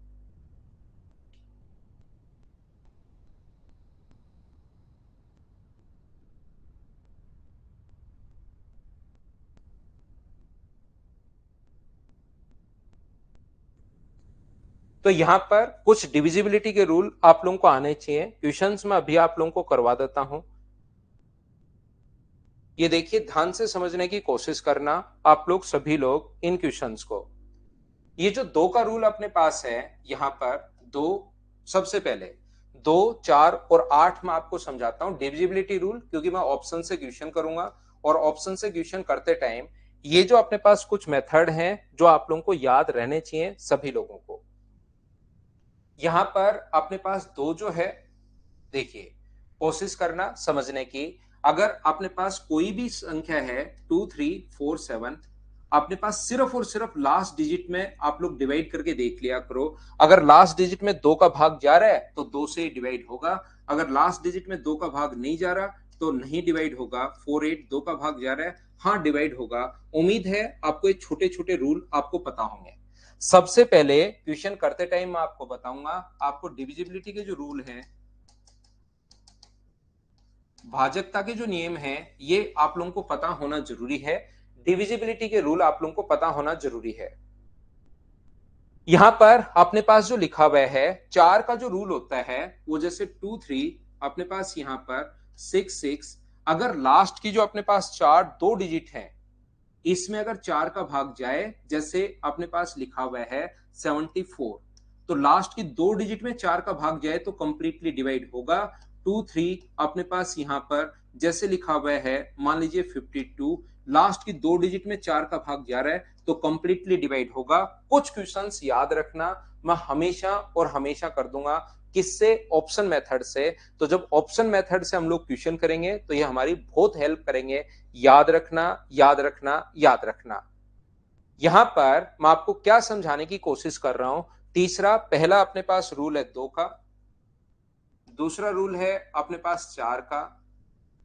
तो यहां पर कुछ डिविजिबिलिटी के रूल आप लोगों को आने चाहिए। क्वेश्चंस में अभी आप लोगों को करवा देता हूं। ये देखिए, ध्यान से समझने की कोशिश करना आप लोग सभी लोग इन क्वेश्चंस को। ये जो 2 का रूल अपने पास है, यहां पर 2, सबसे पहले 2, 4 और 8 में आपको समझाता हूं डिविजिबिलिटी रूल, क्योंकि मैं ऑप्शन से क्वेश्चन करूंगा और ऑप्शन से क्वेश्चन करते टाइम ये जो अपने पास कुछ मेथड हैं जो आप लोगों को याद रहने चाहिए सभी लोगों को। यहां पर अपने पास दो जो है, देखिए कोशिश करना समझने की। अगर अपने पास कोई भी संख्या है 2, 3, 4, 7, अपने पास सिर्फ और सिर्फ लास्ट डिजिट में आप लोग डिवाइड करके देख लिया करो। अगर लास्ट डिजिट में 2 का भाग जा रहा है तो 2 से ही डिवाइड होगा। अगर लास्ट डिजिट में 2 का भाग नहीं जा रहा तो नहीं डिवाइड होगा। 4, 8 2 का भाग जा रहा है, हाँ डिवाइड होगा। उम्मीद है आपको ये छोटे छोटे रूल आपको पता होंगे। सबसे पहले क्वेश्चन करते टाइम मैं आपको बताऊंगा, आपको डिविजिबिलिटी के जो रूल हैं, भाजकता के जो नियम हैं, ये आप लोगों को पता होना जरूरी है। डिविजिबिलिटी के रूल आप लोगों को पता होना जरूरी है। यहां पर अपने पास जो लिखा हुआ है 4 का जो रूल होता है वो जैसे 2, 3, अपने पास यहां पर 6, 6, अगर लास्ट की जो अपने पास 4 दो डिजिट है इसमें अगर 4 का भाग जाए, जैसे अपने पास लिखा हुआ है 74, तो लास्ट की दो डिजिट में 4 का भाग जाए तो कंप्लीटली डिवाइड होगा। 2, 3 अपने पास यहां पर जैसे लिखा हुआ है, मान लीजिए 52, लास्ट की दो डिजिट में 4 का भाग जा रहा है तो कंप्लीटली डिवाइड होगा। कुछ क्वेश्चंस याद रखना, मैं हमेशा और हमेशा कर दूंगा किससे, ऑप्शन मेथड से। तो जब ऑप्शन मेथड से हम लोग क्वेश्चन करेंगे तो ये हमारी बहुत हेल्प करेंगे। याद रखना, याद रखना, याद रखना। यहां पर मैं आपको क्या समझाने की कोशिश कर रहा हूं। तीसरा, पहला अपने पास रूल है 2 का, दूसरा रूल है अपने पास 4 का,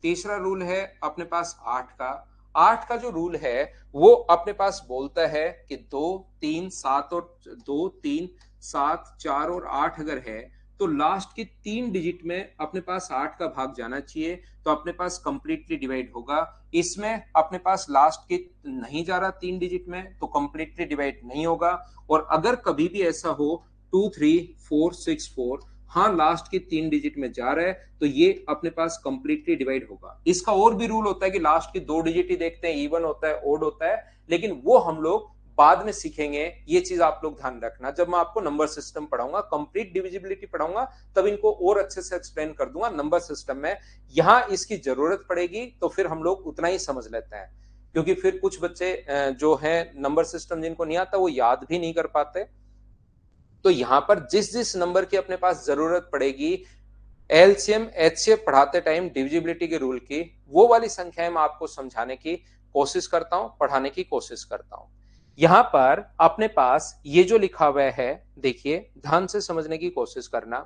तीसरा रूल है अपने पास 8 का। 8 का जो रूल है वो अपने पास बोलता है कि 2, 3, 7 और 2, 3, 7, 4 और 8 अगर है तो लास्ट की 3 डिजिट में अपने पास 8 का भाग जाना चाहिए, तो अपने पास कंप्लीटली डिवाइड होगा। इसमें अपने पास लास्ट की नहीं जा रहा 3 डिजिट में तो कंप्लीटली डिवाइड नहीं होगा। और अगर कभी भी ऐसा हो 2, 3, 4, 6, 4, हाँ लास्ट की 3 डिजिट में जा रहा है तो ये अपने पास कंप्लीटली डिवाइड होगा। इसका और भी रूल होता है कि लास्ट की दो डिजिट ही देखते हैं, इवन होता है ओड होता है, लेकिन वो हम लोग बाद में सीखेंगे। ये चीज आप लोग ध्यान रखना, जब मैं आपको नंबर सिस्टम पढ़ाऊंगा, कंप्लीट डिविजिबिलिटी पढ़ाऊंगा, तब इनको और अच्छे से एक्सप्लेन कर दूंगा नंबर सिस्टम में। यहां इसकी जरूरत पड़ेगी तो फिर हम लोग उतना ही समझ लेते हैं, क्योंकि फिर कुछ बच्चे जो है नंबर सिस्टम जिनको नहीं आता वो याद भी नहीं कर पाते। तो यहां पर जिस जिस नंबर की अपने पास जरूरत पड़ेगी एलसीएम एचसीएफ पढ़ाते टाइम डिविजिबिलिटी के रूल की, वो वाली संख्याएं मैं आपको समझाने की कोशिश करता हूं, पढ़ाने की कोशिश करता हूं। यहां पर अपने पास ये जो लिखा हुआ है, देखिए ध्यान से समझने की कोशिश करना।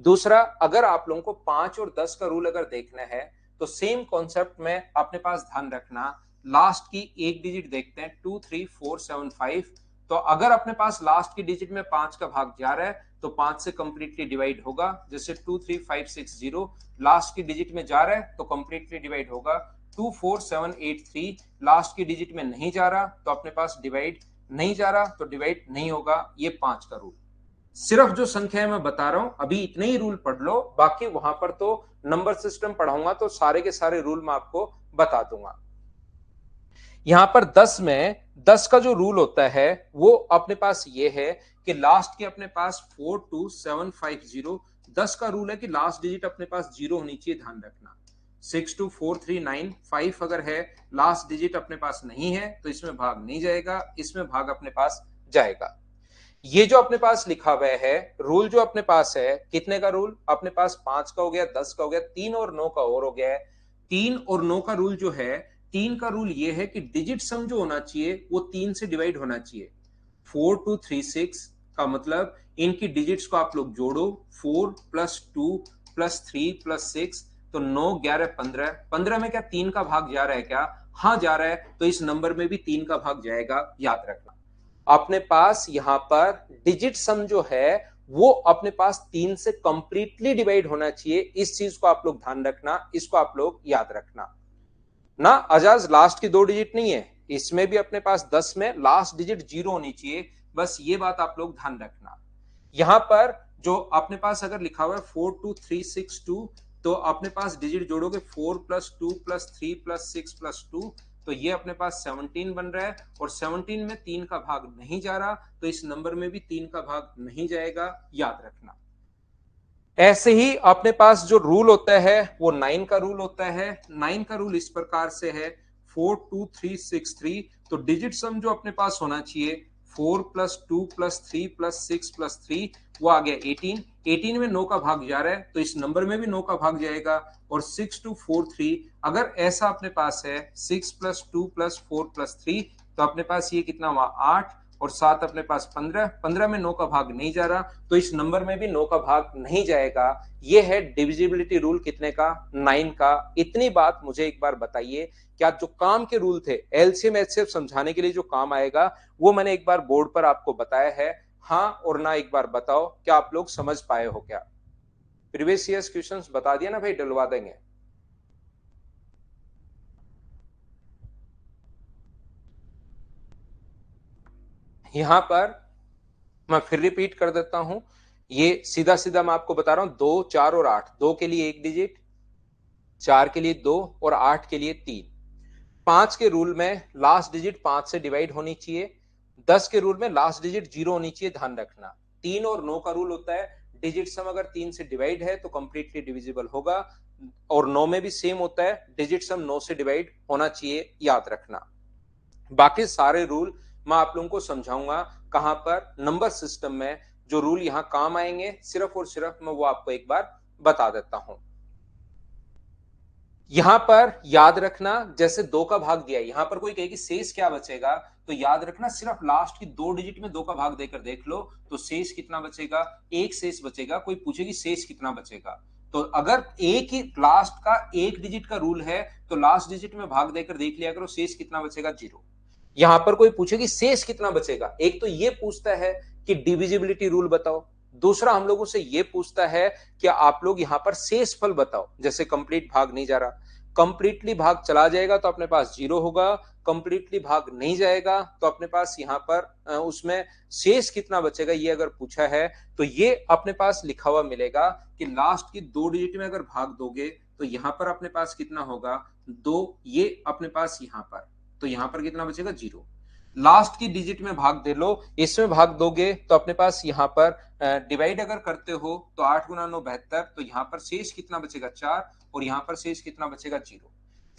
दूसरा, अगर आप लोगों को 5 और 10 का रूल अगर देखना है तो सेम कॉन्सेप्ट में अपने पास ध्यान रखना। लास्ट की एक डिजिट देखते हैं 2, 3, 4, 7, 5, तो अगर अपने पास लास्ट की डिजिट में 5 का भाग जा रहा है तो 5 से कंप्लीटली डिवाइड होगा। जैसे 2, 3, 5, 6, 0 लास्ट की डिजिट में जा रहा है तो कंप्लीटली डिवाइड होगा। 2, 4, 7, 8, 3 लास्ट की डिजिट में नहीं जा रहा तो अपने पास डिवाइड नहीं जा रहा तो डिवाइड नहीं होगा। ये 5 का रूल। सिर्फ जो संख्या मैं बता रहा हूं अभी इतने ही रूल पढ़ लो, बाकी वहां पर तो नंबर सिस्टम पढ़ाऊंगा तो सारे के सारे रूल मैं आपको बता दूंगा। यहां पर 10 में 10 का जो रूल होता है वो अपने पास ये है कि लास्ट की अपने पास 4, 2, 7, 5, 0, 10 का रूल है कि लास्ट डिजिट अपने पास 0 होनी चाहिए, ध्यान रखना। 6, 2, 4, 3, 9, 5 अगर है, लास्ट डिजिट अपने पास नहीं है तो इसमें भाग नहीं जाएगा, इसमें भाग अपने पास जाएगा। ये जो अपने पास लिखा हुआ है रूल, जो अपने पास है कितने का रूल, अपने पास 5 का हो गया, 10 का हो गया, 3 और 9 का और हो गया है। 3 और 9 का रूल जो है, 3 का रूल ये है कि डिजिट सम जो होना चाहिए वो 3 से डिवाइड होना चाहिए। 4, 2, 3, 6 का मतलब इनकी डिजिट्स को आप लोग जोड़ो, 4 + 2 + 3 + 6, तो 9, 11, 15। 15 में क्या 3 का भाग जा रहा है क्या, हाँ जा रहा है, तो इस नंबर में भी 3 का भाग जाएगा, याद रखना। अपने पास यहां पर डिजिट सम जो है वो अपने पास 3 से कंप्लीटली डिवाइड होना चाहिए। इस चीज को आप लोग ध्यान रखना, इसको आप लोग याद रखना ना। अजाज लास्ट की दो डिजिट नहीं है, इसमें भी अपने पास 10 में लास्ट डिजिट 0 होनी चाहिए, बस ये बात आप लोग ध्यान रखना। यहां पर जो अपने पास अगर लिखा हुआ है 4, 2, 3, 6, 2, तो अपने पास डिजिट जोड़ोगे 4 + 2 + 3 + 6 + 2, तो ये अपने पास 17 बन रहा है। और 17 में 3 का भाग नहीं जा रहा तो इस नंबर में भी 3 का भाग नहीं जाएगा, याद रखना। ऐसे ही अपने पास जो रूल होता है वो 9 का रूल होता है। 9 का रूल इस प्रकार से है 4 2 3 6 3। तो डिजिट सम जो अपने पास होना चाहिए 4 + 2 + 3 + 6 + 3 वो आ गया 18। 18 में 9 का भाग जा रहा है तो इस नंबर में भी 9 का भाग जाएगा। और 6 2 4 3 अगर ऐसा अपने पास है 6 + 2 + 4 + 3 तो अपने पास ये कितना हुआ 8 और 7 अपने पास 15। 15 में 9 का भाग नहीं जा रहा तो इस नंबर में भी 9 का भाग नहीं जाएगा। ये है डिविजिबिलिटी रूल कितने का 9 का। इतनी बात मुझे एक बार बताइए क्या जो काम के रूल थे एलसीएम एचसीएफ समझाने के लिए जो काम आएगा वो मैंने एक बार बोर्ड पर आपको बताया है। हाँ और ना एक बार बताओ क्या आप लोग समझ पाए हो क्या। प्रीवियस ईयर्स क्वेश्चंस बता दिया ना भाई डलवा देंगे। यहां पर मैं फिर रिपीट कर देता हूं। ये सीधा सीधा मैं आपको बता रहा हूं 2 4 और 8। 2 के लिए 1 डिजिट, 4 के लिए 2 और 8 के लिए 3। 5 के रूल में लास्ट डिजिट 5 से डिवाइड होनी चाहिए। 10 के रूल में लास्ट डिजिट 0 होनी चाहिए, ध्यान रखना। 3 और 9 का रूल होता है डिजिट सम अगर 3 से डिवाइड है तो कंप्लीटली डिविजिबल होगा। और 9 में भी सेम होता है डिजिट सम 9 से डिवाइड होना चाहिए, याद रखना। बाकी सारे रूल मैं आप लोगों को समझाऊंगा कहां पर नंबर सिस्टम में। जो रूल यहां काम आएंगे सिर्फ और सिर्फ मैं वो आपको एक बार बता देता हूं। यहां पर याद रखना जैसे 2 का भाग दिया है, यहां पर कोई कहे कि शेष क्या बचेगा तो याद रखना सिर्फ लास्ट की 2 डिजिट में 2 का भाग देकर देख लो तो शेष कितना बचेगा, एक शेष बचेगा। कोई पूछेगी शेष कितना बचेगा तो अगर एक ही लास्ट का एक डिजिट का रूल है तो लास्ट डिजिट में भाग देकर देख लिया करो शेष कितना बचेगा 0। यहां पर कोई पूछे कि शेष कितना बचेगा, एक तो ये पूछता है कि डिविजिबिलिटी रूल बताओ, दूसरा हम लोगों से ये पूछता है कि आप लोग यहां पर शेष फल बताओ। जैसे कंप्लीट भाग नहीं जा रहा, कंप्लीटली भाग चला जाएगा तो अपने पास 0 होगा, कंप्लीटली भाग नहीं जाएगा तो अपने पास यहां पर उसमें शेष कितना बचेगा ये अगर पूछा है तो ये अपने पास लिखा हुआ मिलेगा कि लास्ट की 2 डिजिट में अगर भाग दोगे तो यहां पर अपने पास कितना होगा 2, ये अपने पास यहां पर, तो यहां पर कितना बचेगा 0। लास्ट की डिजिट में भाग दे लो, इसमें भाग दोगे तो अपने पास यहां पर डिवाइड अगर करते हो तो 8 × 9 72, तो यहां पर शेष कितना बचेगा 4 और यहां पर शेष कितना बचेगा 0।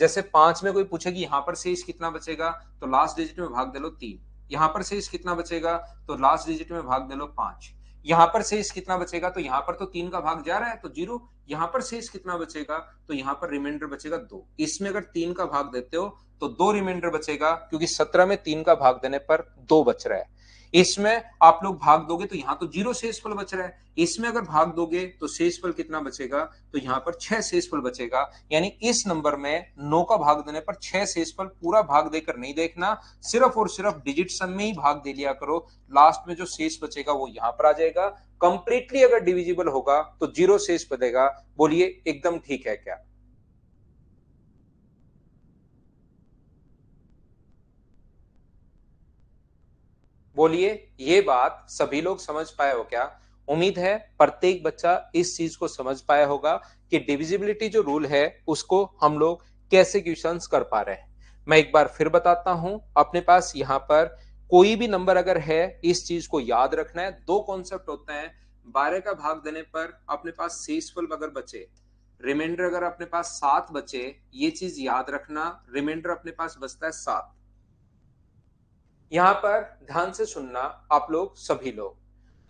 जैसे 5 में कोई पूछेगी यहां पर शेष कितना बचेगा तो लास्ट डिजिट में भाग दे लो 3। यहां पर शेष कितना बचेगा तो लास्ट डिजिट में भाग दे लो 5। यहां पर शेष कितना बचेगा तो यहां पर तो 3 का भाग जा रहा है तो 0। यहां पर शेष कितना बचेगा तो यहां पर रिमाइंडर बचेगा 2। इसमें अगर 3 का भाग देते हो तो 2 रिमाइंडर बचेगा क्योंकि 17 में 3 का भाग देने पर 2 बच रहा है। इसमें आप लोग भाग दोगे तो यहां तो 0 शेषफल बच रहा है, इसमें अगर भाग दोगे तो शेषफल कितना बचेगा तो यहां पर 6 शेषफल बचेगा। यानी इस नंबर में 9 का भाग देने पर 6 शेषफल, पूरा भाग देकर नहीं देखना, सिर्फ और सिर्फ डिजिट सम में ही भाग दे लिया करो। लास्ट में जो शेष बचेगा वो यहां पर आ जाएगा। कंप्लीटली अगर डिविजिबल होगा तो 0 शेष बचेगा। बोलिए एकदम ठीक है क्या। बोलिए ये बात सभी लोग समझ पाए हो क्या। उम्मीद है प्रत्येक बच्चा इस चीज को समझ पाया होगा कि डिविजिबिलिटी जो रूल है उसको हम लोग कैसे क्वेश्चंस कर पा रहे हैं। मैं एक बार फिर बताता हूं, अपने पास यहां पर कोई भी नंबर अगर है इस चीज को याद रखना है। दो कॉन्सेप्ट होते हैं, 12 का भाग देने पर अपने पास शेषफल अगर बचे, रिमाइंडर अगर अपने पास 7 बचे, ये चीज याद रखना, रिमाइंडर अपने पास बचता है 7। यहां पर ध्यान से सुनना आप लोग सभी लोग,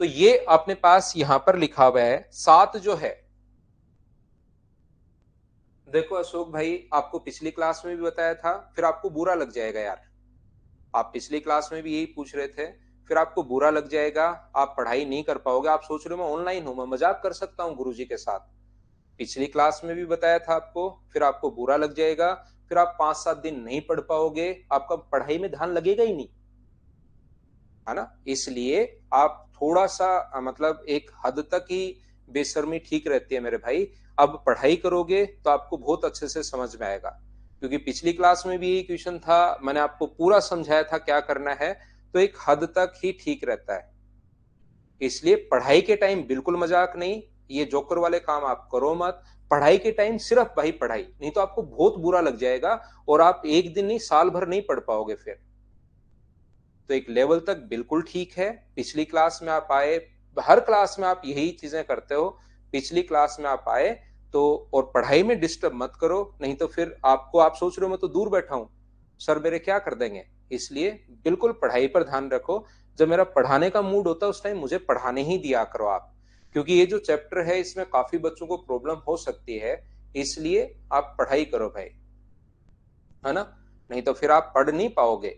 तो ये अपने पास यहां पर लिखा हुआ है 7 जो है। देखो अशोक भाई आपको पिछली क्लास में भी बताया था, फिर आपको बुरा लग जाएगा यार। आप पिछली क्लास में भी यही पूछ रहे थे, फिर आपको बुरा लग जाएगा, आप पढ़ाई नहीं कर पाओगे। आप सोच रहे हो मैं ऑनलाइन हूं, मैं मजाक कर सकता हूं गुरुजी के साथ। पिछली क्लास में भी बताया था आपको, फिर आपको बुरा लग जाएगा, फिर आप 5-7 दिन नहीं पढ़ पाओगे, आपका पढ़ाई में ध्यान लगेगा ही नहीं, है ना। इसलिए आप थोड़ा सा मतलब एक हद तक ही बेशर्मी ठीक रहती है मेरे भाई। अब पढ़ाई करोगे तो आपको बहुत अच्छे से समझ में आएगा, क्योंकि पिछली क्लास में भी यही क्वेश्चन था, मैंने आपको पूरा समझाया था क्या करना है, तो एक हद तक ही ठीक रहता है। इसलिए पढ़ाई के टाइम बिल्कुल मजाक नहीं, ये जोकर वाले काम आप करो मत। पढ़ाई के टाइम सिर्फ भाई पढ़ाई, नहीं तो आपको बहुत बुरा लग जाएगा और आप एक दिन नहीं साल भर नहीं पढ़ पाओगे फिर। तो एक लेवल तक बिल्कुल ठीक है। पिछली क्लास में आप आए, हर क्लास में आप यही चीजें करते हो, पिछली क्लास में आप आए तो, और पढ़ाई में डिस्टर्ब मत करो, नहीं तो फिर आपको, आप सोच रहे हो मैं तो दूर बैठा हूं, सर मेरे क्या कर देंगे। इसलिए बिल्कुल पढ़ाई पर ध्यान रखो। जब मेरा पढ़ाने का मूड होता है उस टाइम मुझे पढ़ाने ही दिया करो आप, क्योंकि ये जो चैप्टर है इसमें काफी बच्चों को प्रॉब्लम हो सकती है, इसलिए आप पढ़ाई करो भाई, है ना, नहीं तो फिर आप पढ़ नहीं पाओगे,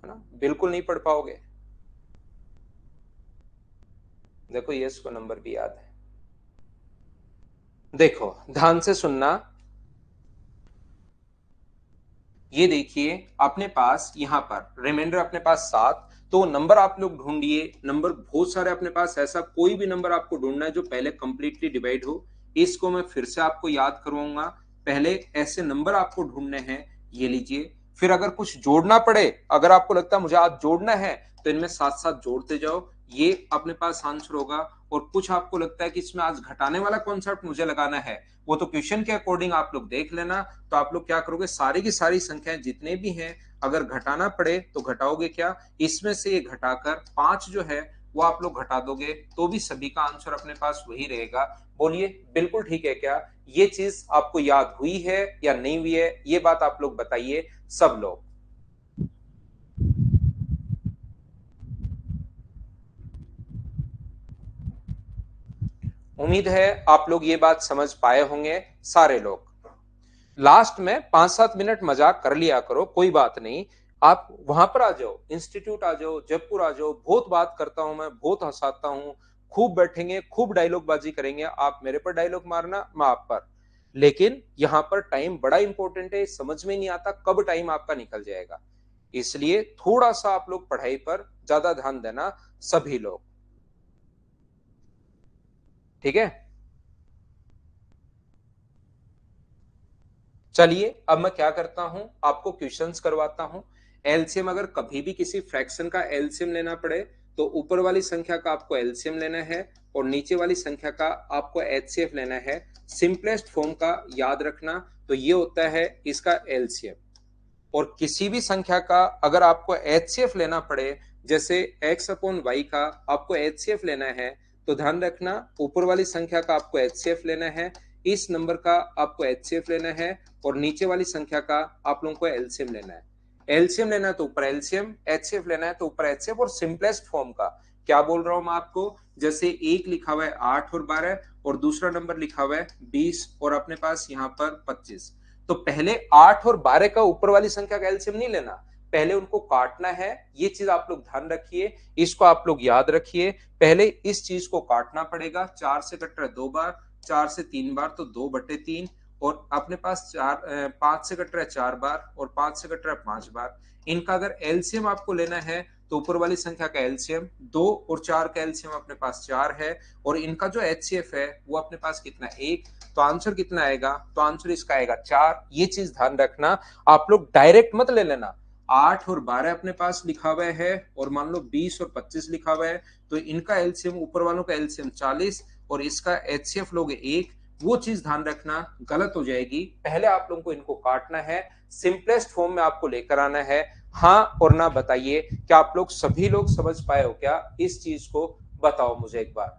है ना, बिल्कुल नहीं पढ़ पाओगे। देखो ये इसको नंबर भी याद है। देखो ध्यान से सुनना, ये देखिए अपने पास यहाँ पर रिमाइंडर अपने पास 7, तो नंबर आप लोग ढूंढिए, नंबर बहुत सारे अपने पास, ऐसा कोई भी नंबर आपको ढूंढना है जो पहले कंप्लीटली डिवाइड हो। इसको मैं फिर से आपको याद करवाऊंगा, पहले ऐसे नंबर आपको ढूंढने हैं, ये लीजिए। फिर अगर कुछ जोड़ना पड़े, अगर आपको लगता है मुझे आज जोड़ना है, तो इनमें साथ साथ जोड़ते जाओ, ये अपने पास आंसर होगा। और कुछ आपको लगता है कि इसमें आज घटाने वाला कॉन्सेप्ट मुझे लगाना है, वो तो क्वेश्चन के अकॉर्डिंग आप लोग देख लेना। तो आप लोग क्या करोगे, सारी की सारी संख्याएं जितने भी हैं, अगर घटाना पड़े तो घटाओगे क्या, इसमें से ये घटाकर 5 जो है वो आप लोग घटा दोगे, तो भी सभी का आंसर अपने पास वही रहेगा। बोलिए बिल्कुल ठीक है क्या, ये चीज आपको याद हुई है या नहीं हुई है, ये बात आप लोग बताइए सब लोग। उम्मीद है आप लोग ये बात समझ पाए होंगे सारे लोग। लास्ट में 5-7 मिनट मजाक कर लिया करो, कोई बात नहीं। आप वहां पर आ जाओ, इंस्टीट्यूट आ जाओ, जयपुर आ जाओ, बहुत बात करता हूं मैं, बहुत हंसाता हूं, खूब बैठेंगे, खूब डायलॉग बाजी करेंगे, आप मेरे पर डायलॉग मारना, मैं आप पर। लेकिन यहाँ पर टाइम बड़ा इंपॉर्टेंट है, समझ में नहीं आता कब टाइम आपका निकल जाएगा, इसलिए थोड़ा सा आप लोग पढ़ाई पर ज्यादा ध्यान देना सभी लोग, ठीक है। चलिए अब मैं क्या करता हूं, आपको क्वेश्चंस करवाता हूं। एलसीएम, अगर कभी भी किसी फ्रैक्शन का एलसीएम लेना पड़े तो ऊपर वाली संख्या का आपको एलसीएम लेना है और नीचे वाली संख्या का आपको एचसीएफ लेना है। सिंपलेस्ट फॉर्म का याद रखना, तो ये होता है इसका एलसीएम। और किसी भी संख्या का अगर आपको एचसीएफ लेना पड़े, जैसे एक्स अपॉन वाई का आपको एचसीएफ लेना है, तो ध्यान रखना ऊपर वाली संख्या का आपको एचसीएफ लेना है, इस नंबर का आपको एचसीएफ लेना है, और नीचे वाली संख्या का आप लोगों को एलसीएम लेना है। एलसीएम लेना है तो ऊपर एलसीएम, एचसीएफ लेना है तो ऊपर एचसीएफ। और सिंपलेस्ट फॉर्म का क्या बोल रहा हूं मैं आपको, जैसे एक लिखा हुआ है 8 और 12, और दूसरा नंबर लिखा हुआ है 20, और अपने पास यहाँ पर 25, तो पहले 8 और 12 का ऊपर वाली संख्या का एलसीएम नहीं लेना, पहले उनको काटना है। ये चीज आप लोग ध्यान रखिए, इसको आप लोग याद रखिए। पहले इस चीज को काटना पड़ेगा, 4 से कट रहा है 2 बार, 4 से 3 बार तो 2/3, और अपने पास 5 से कट रहा है 4 बार, और 5 से कट रहा है 5 बार। इनका अगर एलसीएम आपको लेना है तो ऊपर वाली संख्या का एलसीएम 2 और 4 का एलसीएम अपने पास 4 है, और इनका जो एचसीएफ है वो अपने पास कितना 1, तो आंसर कितना आएगा, तो आंसर इसका आएगा 4। ये चीज ध्यान रखना, आप लोग डायरेक्ट मत ले लेना। 8 और 12 अपने पास लिखा हुआ है, और मान लो 20 और 25 लिखा हुआ है, तो इनका एलसीएम, ऊपर वालों का एलसीएम 40, और इसका एचसीएफ लोगे 1। वो चीज ध्यान रखना, गलत हो जाएगी। पहले आप लोगों को इनको काटना है, सिंपलेस्ट फॉर्म में आपको लेकर आना है। हाँ और ना बताइए, क्या आप लोग सभी लोग समझ पाए हो क्या इस चीज को, बताओ मुझे एक बार।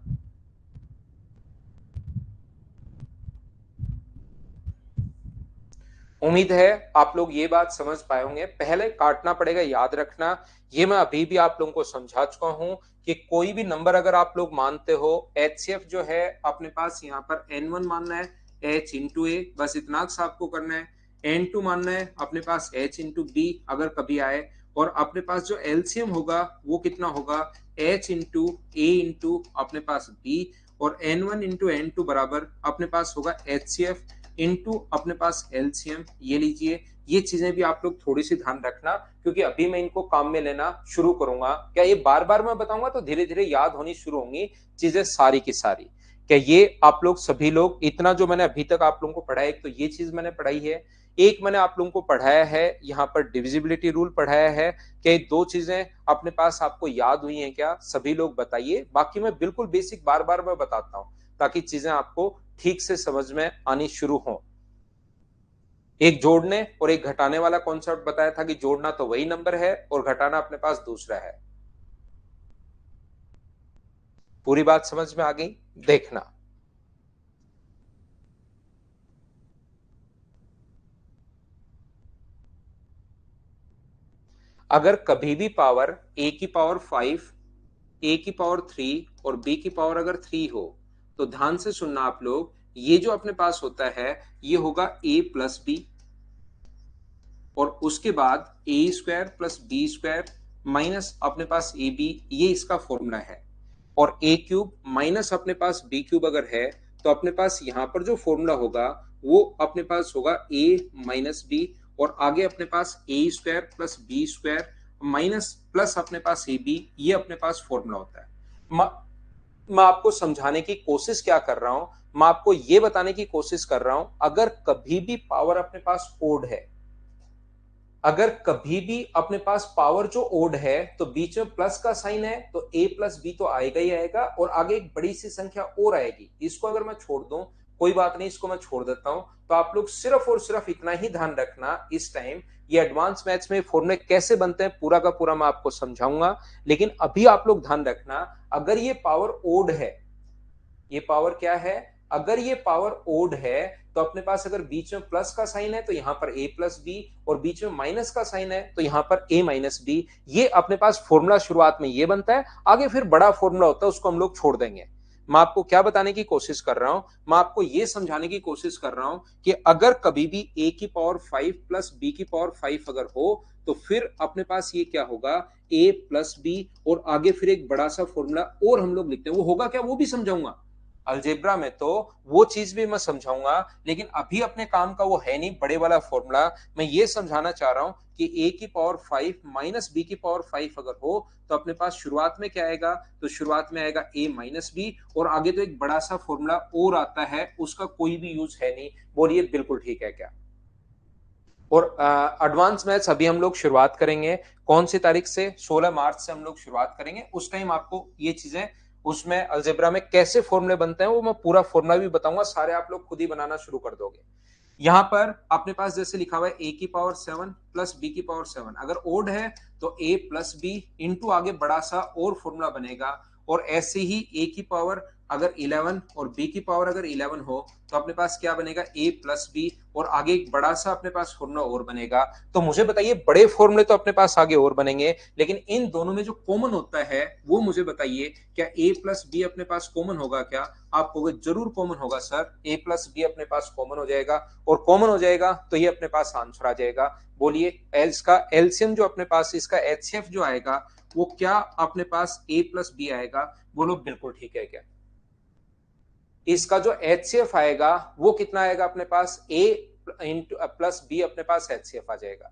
उम्मीद है आप लोग ये बात समझ पाए होंगे, पहले काटना पड़ेगा, याद रखना। ये मैं अभी भी आप लोगों को समझा चुका हूं कि कोई भी नंबर अगर आप लोग मानते हो, एचसीएफ जो है अपने पास यहाँ पर n1 मानना है h इंटू ए, बस इतना सा आपको करना है। n2 मानना है अपने पास h इंटू बी अगर कभी आए, और अपने पास जो एलसीएम होगा वो कितना होगा h इंटू ए इंटू अपने पास b, और n1 इंटू n2 बराबर अपने पास होगा एचसीएफ इनटू अपने पास एलसीएम। ये लीजिए, ये चीजें भी आप लोग थोड़ी सी ध्यान रखना, क्योंकि अभी मैं इनको काम में लेना शुरू करूंगा। क्या ये बार बार मैं बताऊंगा तो धीरे धीरे याद होनी शुरू होंगी चीजें सारी की सारी। क्या ये आप लोग सभी लोग, इतना जो मैंने अभी तक आप लोगों को पढ़ाया, एक तो ये चीज मैंने पढ़ाई है, एक मैंने आप लोगों को पढ़ाया है यहाँ पर डिविजिबिलिटी रूल पढ़ाया है, क्या दो चीजें अपने पास आपको याद हुई हैं क्या, सभी लोग बताइए। बाकी मैं बिल्कुल बेसिक बार बार मैं बताता हूँ ताकि चीजें आपको ठीक से समझ में आनी शुरू हो। एक जोड़ने और एक घटाने वाला कॉन्सेप्ट बताया था कि जोड़ना तो वही नंबर है और घटाना अपने पास दूसरा है। पूरी बात समझ में आ गई? देखना, अगर कभी भी पावर a की पावर 5, a की पावर 3 और b की पावर अगर 3 हो, तो ध्यान से सुनना आप लोग, ये जो अपने पास होता है ये होगा a प्लस बी, और उसके बाद A square plus B square minus अपने पास ए बी, ये इसका फॉर्मूला है। और ए क्यूब माइनस अपने पास बी क्यूब अगर है, तो अपने पास यहां पर जो फॉर्मूला होगा वो अपने पास होगा ए माइनस बी, और आगे अपने पास A square plus B square minus plus अपने पास ए बी, ये अपने पास फॉर्मूला होता है। मैं आपको समझाने की कोशिश क्या कर रहा हूं, मैं आपको ये बताने की कोशिश कर रहा हूं, अगर कभी भी पावर अपने पास ओड है, अगर कभी भी अपने पास पावर जो ओड है तो बीच में प्लस का साइन है, तो a प्लस बी तो आएगा ही आएगा, और आगे एक बड़ी सी संख्या और आएगी। इसको अगर मैं छोड़ दूं, कोई बात नहीं, इसको मैं छोड़ देता हूं। तो आप लोग सिर्फ और सिर्फ इतना ही ध्यान रखना इस टाइम, ये एडवांस मैथ्स में फॉर्मूले कैसे बनते हैं पूरा का पूरा मैं आपको समझाऊंगा। लेकिन अभी आप लोग ध्यान रखना, अगर ये पावर ओड है, ये पावर क्या है, अगर ये पावर ओड है, तो अपने पास अगर बीच में प्लस का साइन है तो यहां पर a प्लस बी, और बीच में माइनस का साइन है तो यहां पर a माइनस बी। ये अपने पास फॉर्मूला शुरुआत में ये बनता है, आगे फिर बड़ा फॉर्मूला होता है, उसको हम लोग छोड़ देंगे। मैं आपको क्या बताने की कोशिश कर रहा हूं, मैं आपको यह समझाने की कोशिश कर रहा हूं कि अगर कभी भी a की पावर 5 प्लस b की पावर 5 अगर हो, तो फिर अपने पास ये क्या होगा, a प्लस बी, और आगे फिर एक बड़ा सा फॉर्मूला और हम लोग लिखते हैं, वो होगा क्या वो भी समझाऊंगा। अलजेब्रा में तो वो चीज भी मैं समझाऊंगा, लेकिन अभी अपने काम का वो है नहीं बड़े वाला फॉर्मूला। मैं ये समझाना चाह रहा हूं कि a की पावर 5 माइनस बी की पावर 5 अगर हो, तो अपने पास शुरुआत में क्या आएगा, तो शुरुआत में आएगा a माइनस बी, और आगे तो एक बड़ा सा फॉर्मूला और आता है, उसका कोई भी यूज है नहीं। बोलिए बिल्कुल ठीक है क्या? और एडवांस मैथ्स अभी हम लोग शुरुआत करेंगे, कौन सी तारीख से, 16 मार्च से हम लोग शुरुआत करेंगे। उस टाइम आपको ये चीजें, उसमें अलजेब्रा में कैसे फॉर्मूले बनते हैं वो मैं पूरा फॉर्मूला भी बताऊंगा, सारे आप लोग खुद ही बनाना शुरू कर दोगे। यहां पर अपने पास जैसे लिखा हुआ है a की पावर 7 प्लस b की पावर 7, अगर ओड है तो a प्लस बी इंटू आगे बड़ा सा और फॉर्मूला बनेगा। और ऐसे ही a की पावर अगर 11 और b की पावर अगर 11 हो, तो अपने पास क्या बनेगा, a प्लस बी, और आगे एक बड़ा सा अपने पास फॉर्मूला और बनेगा। तो मुझे बताइए, बड़े फॉर्मूले तो अपने पास आगे और बनेंगे, लेकिन इन दोनों में जो कॉमन होता है वो मुझे बताइए, क्या a प्लस बी अपने पास कॉमन होगा क्या? आप कहोगे जरूर कॉमन होगा सर, a प्लस बी अपने पास कॉमन हो जाएगा, और कॉमन हो जाएगा तो ये अपने पास आंसर आ जाएगा। बोलिए एल्स का एलसीएम जो अपने पास, इसका एचसीएफ जो आएगा वो क्या अपने पास a प्लस बी आएगा? बोलो बिल्कुल ठीक है क्या? इसका जो एचसीएफ आएगा वो कितना आएगा अपने पास, a प्लस बी अपने पास एचसीएफ आ जाएगा।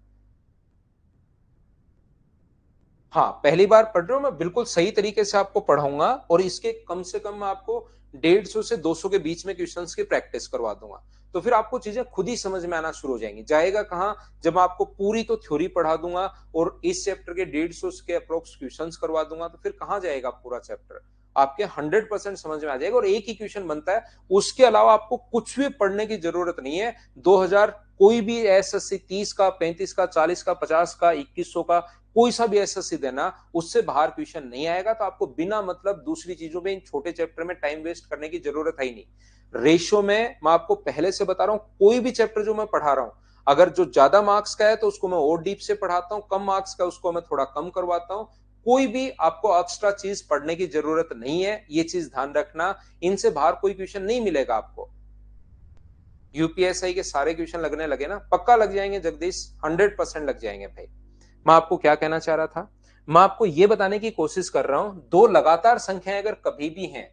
हाँ, पहली बार पढ़ रहे हो, मैं बिल्कुल सही तरीके से आपको पढ़ाऊंगा, और इसके कम से कम मैं आपको 150 से 200 के बीच में क्वेश्चंस की प्रैक्टिस करवा दूंगा। तो फिर आपको चीजें खुद ही समझ में आना शुरू हो जाएंगी। जाएगा कहां, जब मैं आपको पूरी तो थ्योरी पढ़ा दूंगा और इस चैप्टर के 150 के अप्रोक्स क्वेश्चंस करवा दूंगा, तो फिर कहां जाएगा पूरा चैप्टर, आपके 100% समझ में आ जाएगा, और एक ही क्वेश्चन बनता है। उसके अलावा आपको कुछ भी पढ़ने की जरूरत नहीं है। 2000 कोई भी एसएससी 30 का, 35 का, 40 का, 50 का, 2100 का, कोई सा भी एसएससी देना, उससे बाहर क्वेश्चन नहीं आएगा। तो आपको बिना मतलब दूसरी चीजों में, इन छोटे चैप्टर में टाइम वेस्ट करने की जरूरत है ही नहीं। रेशियो में मैं आपको पहले से बता रहा हूं, कोई भी चैप्टर जो मैं पढ़ा रहा हूं, अगर जो ज्यादा मार्क्स का है तो उसको मैं और डीप से पढ़ाता हूं, कम मार्क्स का उसको मैं थोड़ा कम करवाता हूं। कोई भी आपको एक्स्ट्रा चीज पढ़ने की जरूरत नहीं है, ये चीज ध्यान रखना। इनसे बाहर कोई क्वेश्चन नहीं मिलेगा आपको। यूपीएसआई के सारे क्वेश्चन लगने लगे ना, पक्का लग जाएंगे जगदीश, 100% लग जाएंगे भाई। मैं आपको क्या कहना चाह रहा था, मैं आपको यह बताने की कोशिश कर रहा हूं, दो लगातार संख्याएं अगर कभी भी हैं,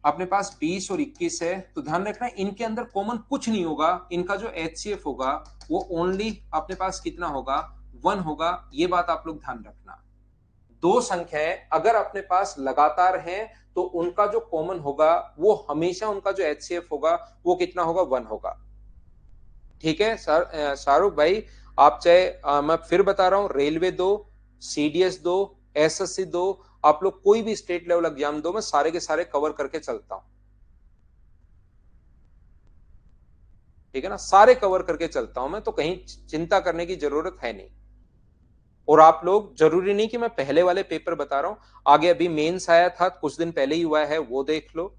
अपने पास 20 और 21 है, तो ध्यान रखना इनके अंदर कॉमन कुछ नहीं होगा। इनका जो एचसीएफ होगा वो ओनली अपने पास कितना होगा, 1 होगा। ये बात आप लोग ध्यान रखना। दो संख्याएं अगर अपने पास लगातार हैं, तो उनका जो कॉमन होगा वो हमेशा, उनका जो एचसीएफ होगा वो कितना होगा, 1 होगा। ठीक है सर, शाहरुख भाई, आप चाहे मैं फिर बता रहा हूं, रेलवे दो, सीडीएस दो, एसएससी दो, आप लोग कोई भी स्टेट लेवल एग्जाम दो, मैं सारे के सारे कवर करके चलता हूं। ठीक है ना, सारे कवर करके चलता हूं मैं, तो कहीं चिंता करने की जरूरत है नहीं। और आप लोग, जरूरी नहीं कि मैं पहले वाले पेपर बता रहा हूं, आगे अभी मेंस आया था कुछ दिन पहले ही हुआ है, वो देख लो।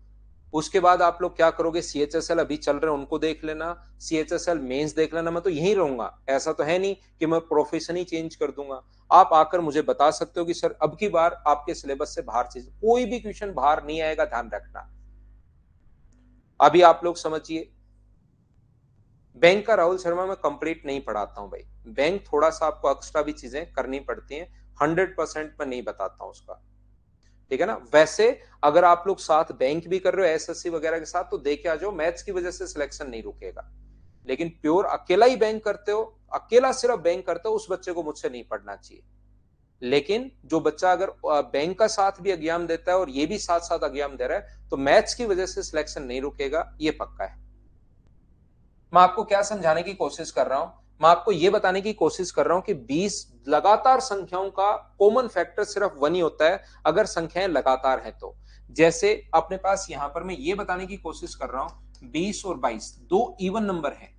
उसके बाद आप लोग क्या करोगे, सीएचएसएल अभी चल रहे हैं उनको देख लेना, सीएचएसएल मेंस देख लेना। मैं तो यहीं रहूंगा, ऐसा तो है नहीं कि मैं प्रोफेशन ही चेंज कर दूंगा। आप आकर मुझे बता सकते हो कि सर अब की बार आपके सिलेबस से बाहर चीज, कोई भी क्वेश्चन बाहर नहीं आएगा, ध्यान रखना। अभी आप लोग समझिए, बैंक का राहुल शर्मा मैं कंप्लीट नहीं पढ़ाता हूं भाई। बैंक थोड़ा सा आपको एक्स्ट्रा भी चीजें करनी पड़ती हैं, 100% मैं नहीं बताता हूं उसका, ठीक है ना। वैसे अगर आप लोग साथ बैंक भी कर रहे हो एसएससी वगैरह के साथ, तो देखे आ जाओ, मैथ्स की वजह से सिलेक्शन नहीं रुकेगा। लेकिन प्योर अकेला ही बैंक करते हो, अकेला सिर्फ बैंक करते हो, उस बच्चे को मुझसे नहीं पढ़ना चाहिए। लेकिन जो बच्चा अगर बैंक का साथ भी एग्जाम देता है और ये भी साथ साथ एग्जाम दे रहा है, तो मैथ्स की वजह से सिलेक्शन नहीं रुकेगा, ये पक्का है। मैं आपको क्या समझाने की कोशिश कर रहा हूं, मैं आपको यह बताने की कोशिश कर रहा हूं कि 20 लगातार संख्याओं का कॉमन फैक्टर सिर्फ 1 ही होता है, अगर संख्याएं लगातार हैं तो। जैसे अपने पास यहां पर मैं ये बताने की कोशिश कर रहा हूं, 20 और 22 दो इवन नंबर हैं।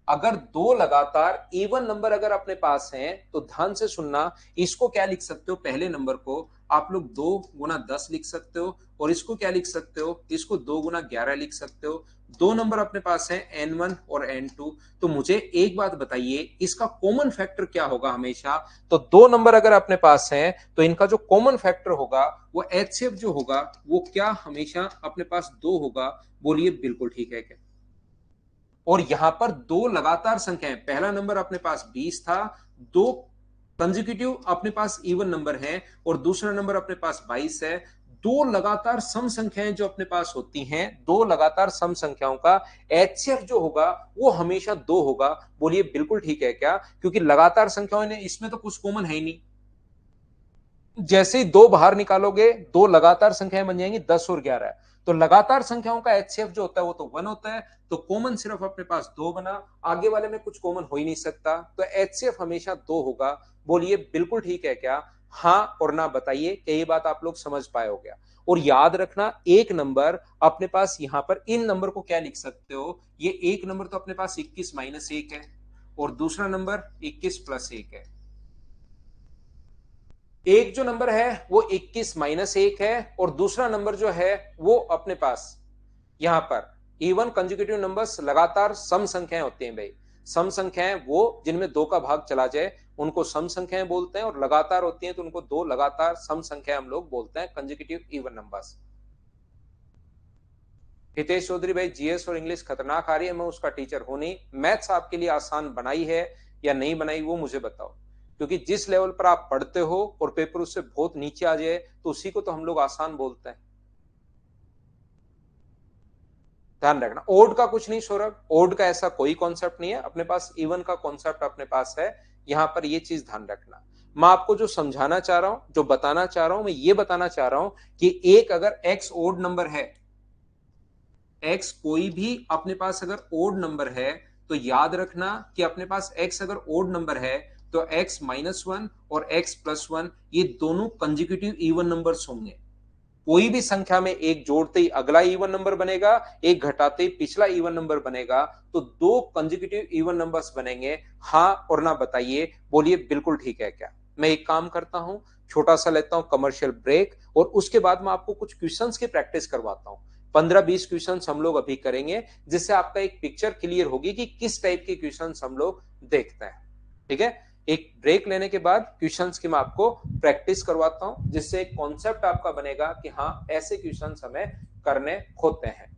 अगर दो लगातार इवन नंबर अगर अपने पास हैं, तो ध्यान से सुनना, इसको क्या लिख सकते हो, पहले नंबर को आप लोग 2 गुना 10 लिख सकते हो, और इसको क्या लिख सकते हो, इसको 2 गुना 11 लिख सकते हो। दो नंबर अपने पास है n1 और n2। तो मुझे एक बात बताइए, इसका कॉमन फैक्टर क्या होगा हमेशा। तो दो नंबर अगर अपने पास है, तो इनका जो कॉमन फैक्टर होगा वो एचसीएफ जो होगा वो क्या हमेशा अपने पास 2 होगा। बोलिए बिल्कुल ठीक है क्या। और यहां पर दो लगातार संख्याएं, पहला नंबर अपने पास 20 था, दो कंजिक्यूटिव अपने पास इवन नंबर है, और दूसरा नंबर अपने पास 22 है। दो लगातार सम संख्याएं जो अपने पास होती हैं, दो लगातार सम संख्याओं का एचसीएफ जो होगा वो हमेशा 2 होगा। बोलिए बिल्कुल ठीक है क्या, क्योंकि लगातार संख्याओं ने, इसमें तो कुछ कॉमन है ही नहीं। जैसे ही दो बाहर निकालोगे, दो लगातार संख्याएं बन जाएंगी, 10 और 11। तो लगातार संख्याओं का एचसीएफ जो होता है वो तो 1 होता है। तो कॉमन सिर्फ अपने पास 2 बना, आगे वाले में कुछ कॉमन हो ही नहीं सकता, तो एचसीएफ हमेशा 2 होगा। बोलिए बिल्कुल ठीक है क्या, हाँ और ना बताइए कि ये बात आप लोग समझ पाए हो गया। और याद रखना, एक नंबर अपने पास यहां पर, इन नंबर को क्या लिख सकते हो, ये एक नंबर तो अपने पास 21 - 1 है, और दूसरा नंबर 21 + 1 है। एक जो नंबर है वो 21 - 1 है, और दूसरा नंबर जो है वो अपने पास यहां पर इवन कंजुगेटिव नंबर्स, लगातार सम संख्याएं होती हैं भाई। सम संख्याएं वो जिनमें 2 का भाग चला जाए उनको सम संख्याएं बोलते हैं, और लगातार होती हैं तो उनको दो लगातार सम संख्याएं हम लोग बोलते हैं, conjugative even numbers. Hitesh Chaudhary भाई, जीएस और इंग्लिश खतरनाक आ रही है, मैं उसका टीचर हूं नहीं। मैथ्स आपके लिए आसान बनाई है या नहीं बनाई वो मुझे बताओ, क्योंकि जिस लेवल पर आप पढ़ते हो और पेपर उससे बहुत नीचे आ जाए तो उसी को तो हम लोग आसान बोलते हैं। ध्यान रखना, ओड का कुछ नहीं सौरभ, ओड का ऐसा कोई कॉन्सेप्ट नहीं है अपने पास, इवन का कॉन्सेप्ट अपने पास है। यहां पर ये चीज ध्यान रखना। मैं आपको जो समझाना चाह रहा हूं, जो बताना चाह रहा हूं, मैं ये बताना चाह रहा हूं कि एक अगर एक्स ओड नंबर है, एक्स कोई भी अपने पास अगर ओड नंबर है, तो याद रखना कि अपने पास एक्स अगर ओड नंबर है, तो x-1 और x+1 ये दोनों कंजिक्यूटिव इवन नंबर्स होंगे। कोई भी संख्या में एक जोड़ते ही अगला इवन नंबर बनेगा, एक घटाते ही पिछला इवन नंबर बनेगा, तो दो कंजिक्यूटिव इवन नंबर्स बनेंगे। हाँ और ना बताइए, बोलिए बिल्कुल ठीक है क्या। मैं एक काम करता हूं, छोटा सा लेता हूं कमर्शियल ब्रेक, और उसके बाद मैं आपको कुछ क्वेश्चंस की प्रैक्टिस करवाता हूं। 15-20 क्वेश्चंस हम लोग अभी करेंगे, जिससे आपका एक पिक्चर क्लियर होगी कि किस टाइप के क्वेश्चंस हम लोग देखते हैं। ठीक है, एक ब्रेक लेने के बाद क्वेश्चंस की मैं आपको प्रैक्टिस करवाता हूं, जिससे एक कॉन्सेप्ट आपका बनेगा कि हाँ ऐसे क्वेश्चंस हमें करने होते हैं।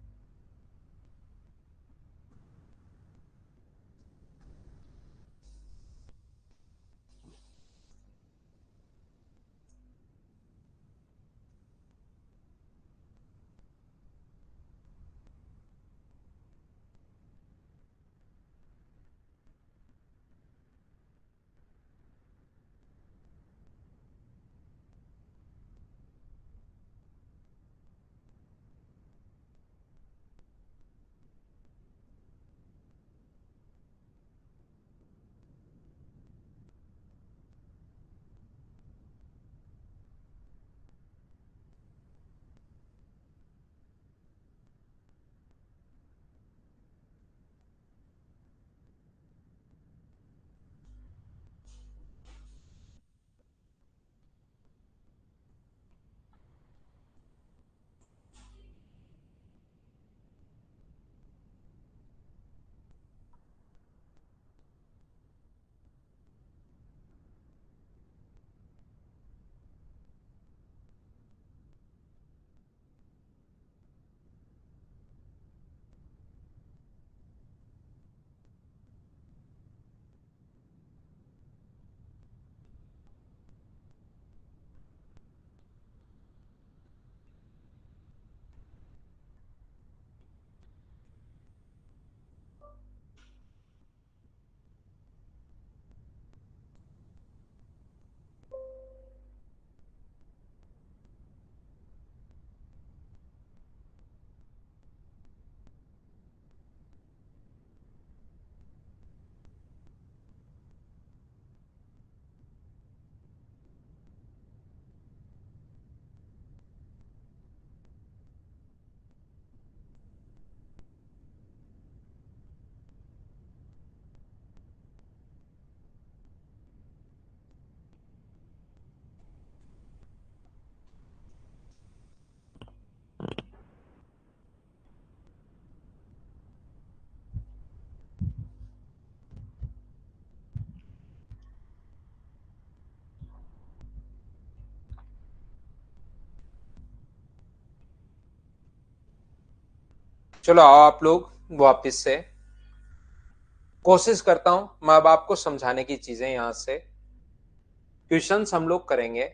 चलो आओ आप लोग वापस से। कोशिश करता हूं मैं अब आपको समझाने की चीजें यहां से। क्वेश्चंस हम लोग करेंगे।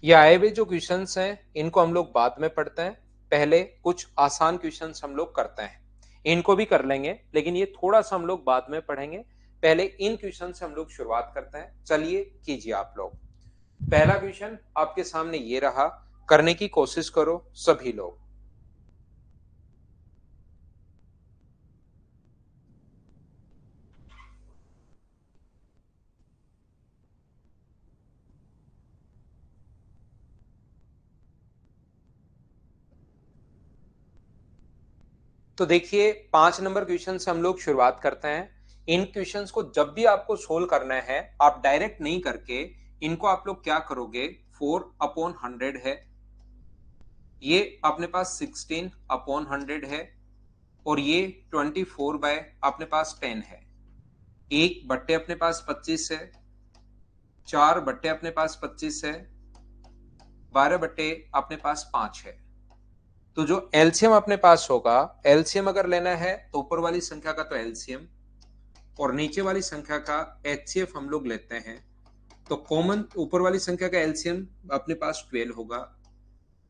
ये आए हुए जो क्वेश्चंस हैं इनको हम लोग बाद में पढ़ते हैं। पहले कुछ आसान क्वेश्चंस हम लोग करते हैं। इनको भी कर लेंगे लेकिन ये थोड़ा सा हम लोग बाद में पढ़ेंगे। पहले इन क्वेश्चन से हम लोग शुरुआत करते हैं। चलिए कीजिए आप लोग। पहला क्वेश्चन आपके सामने ये रहा, करने की कोशिश करो सभी लोग। तो देखिए 5 नंबर क्वेश्चन से हम लोग शुरुआत करते हैं। इन क्वेश्चंस को जब भी आपको सोल्व करना है आप डायरेक्ट नहीं करके इनको आप लोग क्या करोगे, 4/100 है, ये अपने पास 16/100 है, और ये 24/10 है। 1/, अपने पास 25 है, 4/, अपने पास 25 है, 12/, अपने पास 5 है। तो जो एलसीएम अपने पास होगा, एलसीएम अगर लेना है तो ऊपर वाली संख्या का तो एलसीएम और नीचे वाली संख्या का एचसीएफ हम लोग लेते हैं। तो कॉमन ऊपर वाली संख्या का एलसीएम अपने पास 12 होगा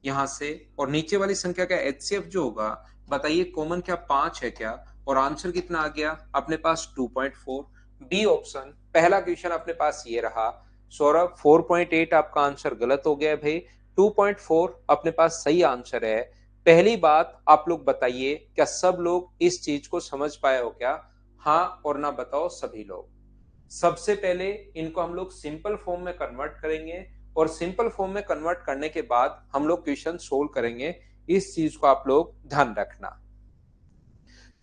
यहां से, और नीचे वाली संख्या का एचसीएफ जो होगा, बताइए कॉमन क्या 5 है क्या, और आंसर कितना आ गया अपने पास 2.4। बी ऑप्शन पहला क्वेश्चन अपने पास ये रहा। सौरभ 4.8 आपका आंसर गलत हो गया भाई, 2.4 अपने पास सही आंसर है। पहली बात आप लोग बताइए, क्या सब लोग इस चीज को समझ पाए हो क्या? हाँ और ना बताओ सभी लोग। सबसे पहले इनको हम लोग सिंपल फॉर्म में कन्वर्ट करेंगे, और सिंपल फॉर्म में कन्वर्ट करने के बाद हम लोग क्वेश्चन सोल्व करेंगे। इस चीज को आप लोग ध्यान रखना।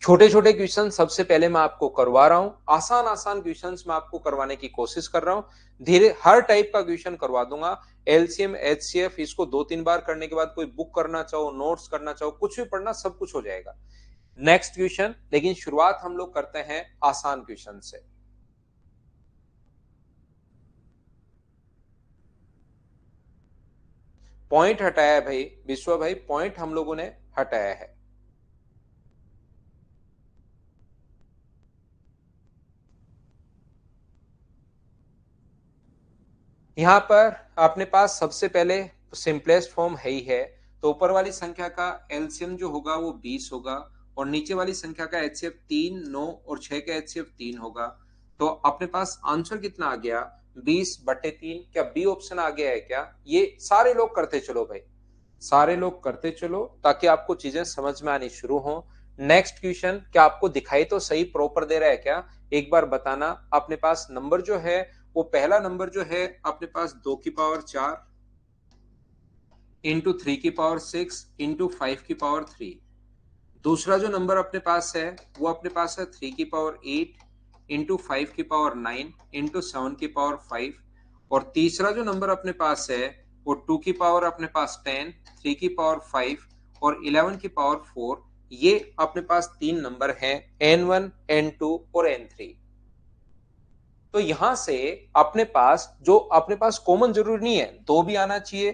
छोटे छोटे क्वेश्चन सबसे पहले मैं आपको करवा रहा हूं, आसान आसान क्वेश्चंस मैं आपको करवाने की कोशिश कर रहा हूं। धीरे हर टाइप का क्वेश्चन करवा दूंगा। एलसीएम एचसीएफ इसको 2-3 बार करने के बाद कोई बुक करना चाहो, नोट्स करना चाहो, कुछ भी पढ़ना, सब कुछ हो जाएगा। नेक्स्ट क्वेश्चन, लेकिन शुरुआत हम लोग करते हैं आसान क्वेश्चन से। पॉइंट हटाया है भाई विश्व भाई, पॉइंट हम लोगों ने हटाया है। यहां पर अपने पास सबसे पहले सिंपलेस्ट फॉर्म है ही है। तो ऊपर वाली संख्या का एलसीएम जो होगा वो 20 होगा, और नीचे वाली संख्या का एचसीएफ 3, 9 और 6 का एचसीएफ 3 होगा। तो अपने पास आंसर कितना आ गया, 20/3। क्या बी ऑप्शन आ गया है क्या? ये सारे लोग करते चलो भाई, सारे लोग करते चलो ताकि आपको चीजें समझ में आनी शुरू हो। नेक्स्ट क्वेश्चन, क्या आपको दिखाई तो सही प्रॉपर दे रहा है क्या? एक बार बताना। अपने पास नंबर जो है वो पहला नंबर जो है अपने पास 2 की पावर 4 इंटू 3 की पावर 6 इंटू 5 की पावर 3। दूसरा जो नंबर अपने पास है वो अपने पास है 3 की पावर 8 इंटू 5 की पावर 9 इंटू 7 की पावर 5। और तीसरा जो नंबर अपने पास है वो 2 की पावर अपने पास 10, 3 की पावर 5 और 11 की पावर 4। ये अपने पास 3 नंबर हैं, n1 n2 और n3। तो यहां से अपने पास जो अपने पास कॉमन जरूरी नहीं है, 2 भी आना चाहिए,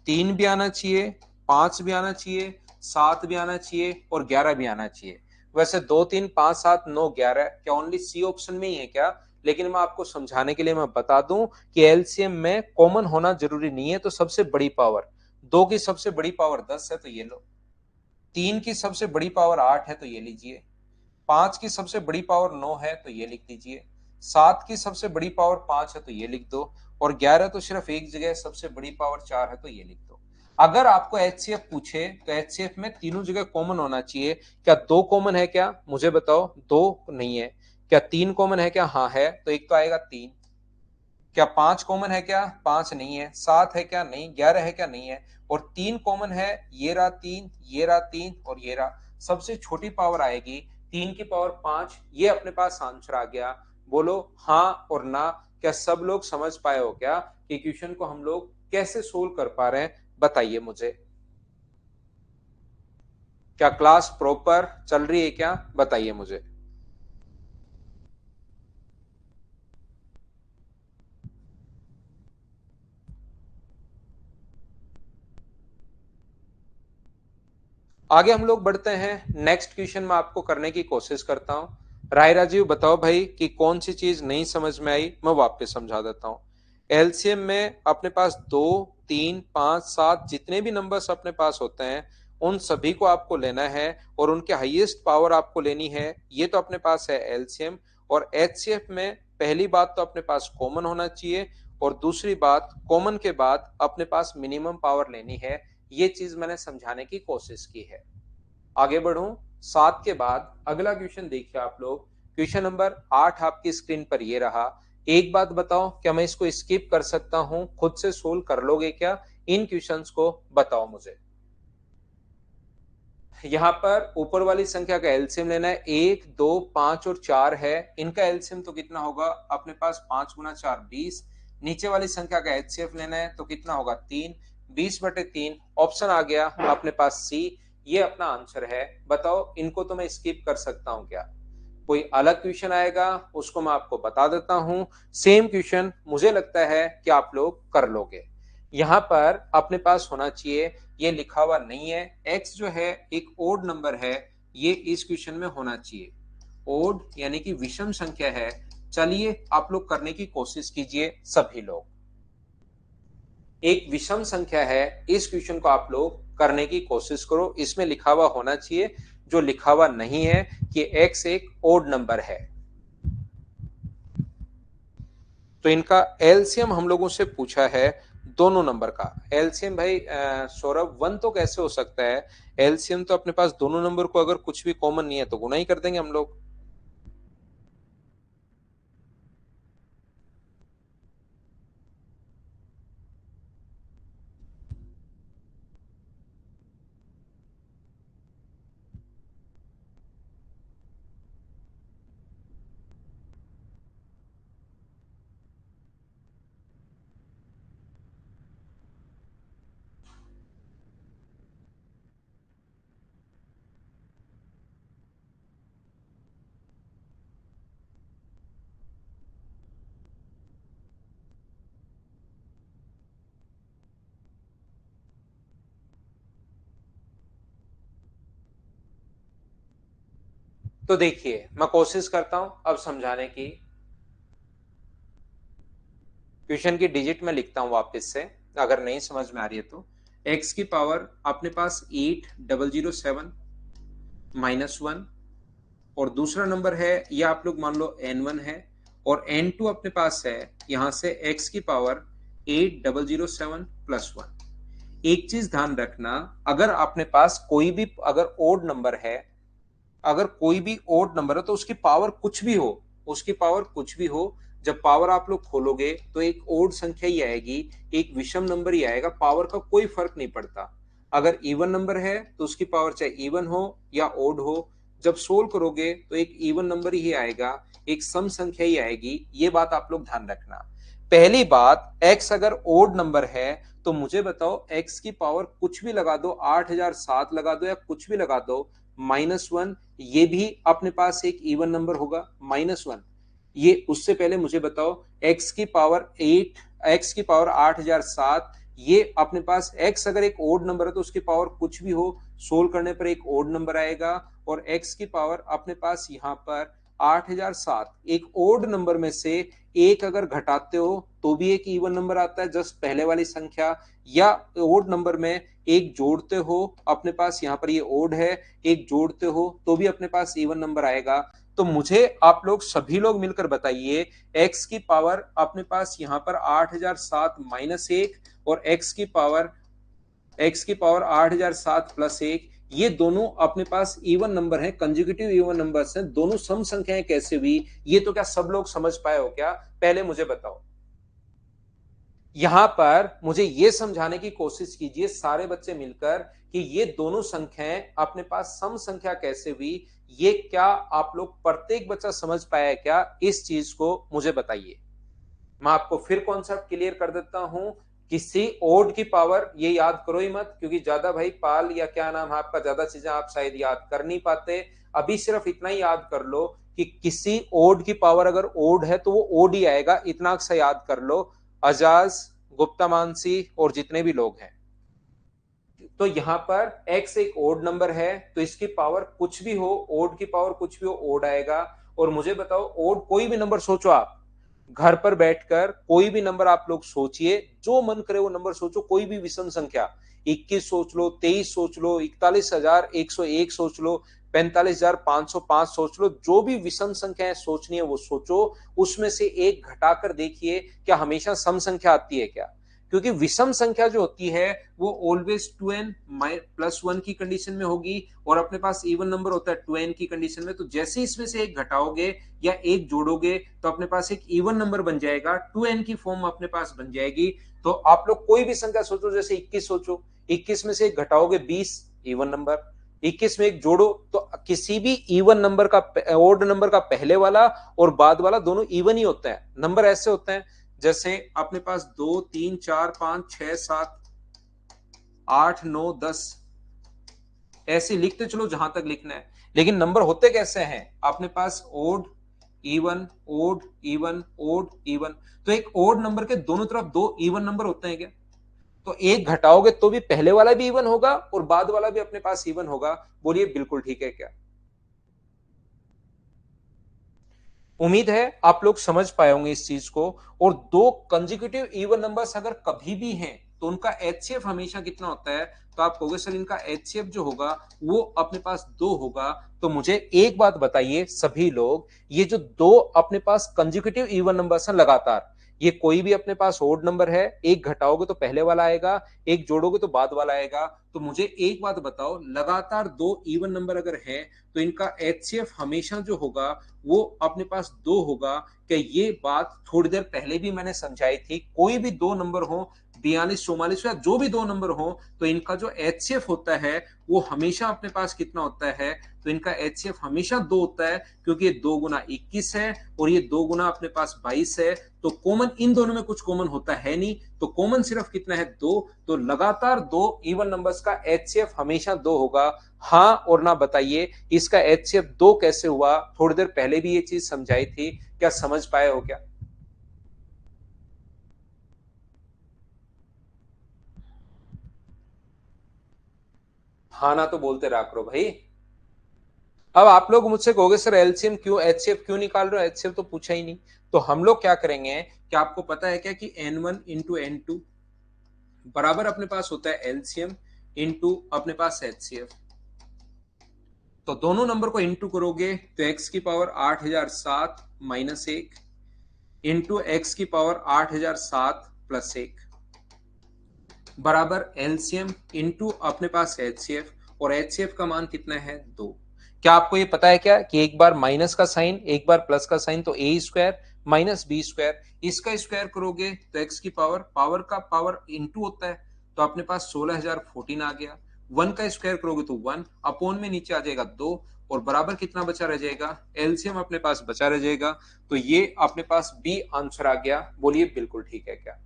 3 भी आना चाहिए, 5 भी आना चाहिए, 7 भी आना चाहिए और 11 भी आना चाहिए। वैसे 2, 3, 5, 7, 9, 11 क्या ओनली सी ऑप्शन में ही है क्या? लेकिन मैं आपको समझाने के लिए मैं बता दूं कि एलसीएम में कॉमन होना जरूरी नहीं है। तो सबसे बड़ी पावर 2 की सबसे बड़ी पावर 10 है तो ये लो, 3 की सबसे बड़ी पावर 8 है तो ये लीजिए, 5 की सबसे बड़ी पावर 9 है तो ये लिख दीजिए, 7 की सबसे बड़ी पावर 5 है तो ये लिख दो, और 11 तो सिर्फ एक जगह सबसे बड़ी पावर 4 है तो ये लिख दो। अगर आपको एचसीएफ पूछे तो एचसीएफ में तीनों जगह कॉमन होना चाहिए। क्या 2 कॉमन है क्या? मुझे बताओ। 2 नहीं है। क्या 3 कॉमन है क्या? हाँ है, तो एक तो आएगा 3। क्या 5 कॉमन है क्या? 5 नहीं है। 7 है क्या? नहीं। 11 है क्या? नहीं है। और 3 कॉमन है, ये रहा 3, ये रहा 3 और ये रहा। सबसे छोटी पावर आएगी 3 की पावर 5। ये अपने पास आंसर आ गया। बोलो हाँ और ना। क्या सब लोग समझ पाए हो क्या कि क्वेश्चन को हम लोग कैसे सोल्व कर पा रहे हैं? बताइए मुझे। क्या क्लास प्रॉपर चल रही है क्या? बताइए मुझे। आगे हम लोग बढ़ते हैं। नेक्स्ट क्वेश्चन में आपको करने की कोशिश करता हूं। राय राजीव बताओ भाई कि कौन सी चीज नहीं समझ में आई, मैं वापस समझा देता हूं। एलसीएम में अपने पास 2, 3, 5, 7 जितने भी नंबर्स अपने पास होते हैं उन सभी को आपको लेना है और उनके हाईएस्ट पावर आपको लेनी है। ये तो अपने पास है एलसीएम। और एचसीएफ में पहली बात तो अपने पास कॉमन होना चाहिए और दूसरी बात कॉमन के बाद अपने पास मिनिमम पावर लेनी है। ये चीज मैंने समझाने की कोशिश की है। आगे बढ़ूं। 7 के बाद अगला क्वेश्चन देखिए आप लोग। क्वेश्चन नंबर 8 आपकी स्क्रीन पर ये रहा। एक बात बताओ, क्या मैं इसको स्किप कर सकता हूं? खुद से सोल्व कर लोगे क्या इन क्वेश्चंस को? बताओ मुझे। यहां पर ऊपर वाली संख्या का एलसीएम लेना है। 1, 2, 5 और 4 है। इनका एलसीएम तो कितना होगा अपने पास? 5 गुना 4 20। नीचे वाली संख्या का एचसीएफ लेना है तो कितना होगा? 3। 20/3 ऑप्शन आ गया अपने पास सी। ये अपना आंसर है। बताओ इनको तो मैं स्किप कर सकता हूं क्या? कोई अलग क्वेश्चन आएगा उसको मैं आपको बता देता हूं। सेम क्वेश्चन मुझे लगता है कि आप लोग कर लोगे। यहां पर अपने पास होना चाहिए, ये लिखा हुआ नहीं है। x जो है एक ओड नंबर है, ये इस क्वेश्चन में होना चाहिए। ओड यानी कि विषम संख्या है। चलिए आप लोग करने की कोशिश कीजिए सभी लोग। एक विषम संख्या है, इस क्वेश्चन को आप लोग करने की कोशिश करो। इसमें लिखा हुआ होना चाहिए, जो लिखा हुआ नहीं है कि x एक ओड नंबर है। तो इनका एलसीएम हम लोगों से पूछा है दोनों नंबर का एलसीएम। भाई सौरभ 1 तो कैसे हो सकता है? एलसीएम तो अपने पास दोनों नंबर को अगर कुछ भी कॉमन नहीं है तो गुना ही कर देंगे हम लोग। तो देखिए मैं कोशिश करता हूं अब समझाने की। क्वेश्चन की डिजिट में लिखता हूं वापस से, अगर नहीं समझ में आ रही है तो। x की पावर अपने पास 8007 -1 और दूसरा नंबर है ये आप लोग मान लो n1 है और n2 अपने पास है यहां से x की पावर 8007 +1। एक चीज ध्यान रखना, अगर अपने पास कोई भी अगर ओड नंबर है, अगर कोई भी ओड नंबर है तो उसकी पावर कुछ भी हो, उसकी पावर कुछ भी हो, जब पावर आप लोग खोलोगे तो एक ओड संख्या ही आएगी, एक विषम नंबर ही आएगा। पावर का कोई फर्क नहीं पड़ता। अगर इवन नंबर है तो उसकी पावर चाहे इवन हो या ओड हो, जब सोल्व करोगे तो एक इवन नंबर ही आएगा, एक सम संख्या ही आएगी। ये बात आप लोग ध्यान रखना। पहली बात, x अगर ओड नंबर है तो मुझे बताओ x की पावर कुछ भी लगा दो, 8007 लगा दो या कुछ भी लगा दो, -1 ये भी अपने पास एक इवन नंबर होगा। -1 ये उससे पहले मुझे बताओ x की पावर 8, x की पावर 8007, ये अपने पास x अगर एक ओड नंबर है तो उसकी पावर कुछ भी हो, सोल्व करने पर एक ओड नंबर आएगा। और x की पावर अपने पास यहां पर 8007, एक ओड नंबर में से एक अगर घटाते हो तो भी एक इवन नंबर आता है, जस्ट पहले वाली संख्या। या ओड नंबर में एक जोड़ते हो, अपने पास यहां पर ये ओड है, एक जोड़ते हो तो भी अपने पास इवन नंबर आएगा। तो मुझे आप लोग सभी लोग मिलकर बताइए, x की पावर अपने पास यहां पर 8007 -1 और x की पावर 8007 +1, ये दोनों अपने पास इवन नंबर है, कंजिक्यूटिव इवन नंबर्स हैं, दोनों सम संख्याएं कैसे हुई? ये तो क्या सब लोग समझ पाए हो क्या? पहले मुझे बताओ। यहां पर मुझे यह समझाने की कोशिश कीजिए सारे बच्चे मिलकर कि ये दोनों संख्याएं अपने पास सम संख्या कैसे हुई। ये क्या आप लोग प्रत्येक बच्चा समझ पाया है क्या? इस चीज को मुझे बताइए। मैं आपको फिर कॉन्सेप्ट क्लियर कर देता हूं। किसी ओड की पावर, ये याद करो ही मत, क्योंकि ज्यादा भाई पाल या क्या नाम है आपका, ज्यादा चीजें आप शायद याद कर नहीं पाते। अभी सिर्फ इतना ही याद कर लो कि किसी ओड की पावर अगर ओड है तो वो ओड ही आएगा, इतना सा याद कर लो। अजाज, गुप्ता मानसी और जितने भी लोग हैं। तो यहां पर x एक ओड नंबर है, तो इसकी पावर कुछ भी हो, ओड की पावर कुछ भी हो, ओड आएगा। और मुझे बताओ, ओड कोई भी नंबर सोचो आप, घर पर बैठकर कोई भी नंबर आप लोग सोचिए, जो मन करे वो नंबर सोचो, कोई भी विषम संख्या, 21 सोच लो, 23 सोच लो, 41,101 सोच लो, 45,505 सोच लो, जो भी विषम संख्याएं सोचनी है वो सोचो। उसमें से एक घटाकर देखिए क्या हमेशा सम संख्या आती है क्या, क्योंकि विषम संख्या जो होती है वो ऑलवेज 2n प्लस 1 की कंडीशन में होगी, और अपने पास इवन नंबर होता है 2n की कंडीशन में। तो जैसे इसमें से एक घटाओगे या एक जोड़ोगे तो अपने पास एक इवन नंबर बन जाएगा, 2n की फॉर्म अपने पास बन जाएगी। तो आप लोग कोई भी संख्या सोचो, जैसे 21 सोचो, 21 में से एक घटाओगे 20, इवन नंबर, 21 में एक जोड़ो तो किसी भी इवन नंबर का, ओड नंबर का पहले वाला और बाद वाला दोनों इवन ही होता है। नंबर ऐसे होते हैं जैसे अपने पास 2 3 4 5 6 7 8 9 10, ऐसे लिखते चलो जहां तक लिखना है। लेकिन नंबर होते कैसे हैं, अपने पास odd even odd even odd even. तो एक ओड नंबर के दोनों तरफ दो इवन नंबर होते हैं क्या? तो एक घटाओगे तो भी पहले वाला भी इवन होगा और बाद वाला भी अपने पास इवन होगा। बोलिए बिल्कुल ठीक है क्या? उम्मीद है आप लोग समझ पाए होंगे इस चीज को। और दो कंजिक्यूटिव इवन नंबर्स अगर कभी भी हैं तो उनका एचसीएफ हमेशा कितना होता है? तो आप कहोगे सर इनका एचसीएफ जो होगा वो अपने पास 2 होगा। तो मुझे एक बात बताइए सभी लोग, ये जो दो अपने पास कंजिक्यूटिव इवन नंबर्स हैं लगातार, ये कोई भी अपने पास ओड नंबर है, एक घटाओगे तो पहले वाला आएगा, एक जोड़ोगे तो बाद वाला आएगा। तो मुझे एक बात बताओ, लगातार दो इवन नंबर अगर है तो इनका एचसीएफ हमेशा जो होगा वो अपने पास 2 होगा। क्या ये बात थोड़ी देर पहले भी मैंने समझाई थी? कोई भी दो नंबर हो, 42 44 या जो भी दो नंबर हो, तो इनका जो एचसीएफ होता है वो हमेशा अपने पास कितना होता है? तो इनका एचसीएफ हमेशा 2 होता है, क्योंकि ये 2 गुना 21 है और ये 2 गुना अपने पास 22 है। तो कॉमन इन दोनों में कुछ कॉमन होता है नहीं, तो कॉमन सिर्फ कितना है? 2। तो लगातार दो इवन नंबर्स का एचसीएफ हमेशा 2 होगा। हाँ और ना बताइए इसका एचसीएफ 2 कैसे हुआ? थोड़ी देर पहले भी ये चीज समझाई थी, क्या समझ पाए हो क्या? हाँ ना तो बोलते रहा करो भाई। अब आप लोग मुझसे कहोगे सर एलसीएम क्यों, एचसीएफ क्यों निकाल रहे हो, एचसीएफ तो पूछा ही नहीं। तो हम लोग क्या करेंगे कि आपको पता है क्या कि n1 इंटू n2 बराबर अपने पास होता है एलसीएम इंटू अपने पास एचसीएफ। तो दोनों नंबर को इंटू करोगे तो x की पावर 8007 माइनस 1 इंटू एक्स की पावर 8007 प्लस 1 बराबर एलसीएम इंटू अपने पास एचसीएफ, और एचसीएफ का मान कितना है? 2। क्या आपको ये पता है क्या कि एक बार माइनस का साइन एक बार प्लस का साइन, तो ए स्क्वायर माइनस बी स्क्वायर, इसका स्क्वायर करोगे तो एक्स की पावर, पावर का पावर इंटू होता है, तो अपने पास 16,014 आ गया। 1 का स्क्वायर करोगे तो 1 अपॉन में नीचे आ जाएगा 2, और बराबर कितना बचा रह जाएगा? एलसीएम अपने पास बचा रह जाएगा। तो ये अपने पास बी आंसर आ गया। बोलिए बिल्कुल ठीक है क्या?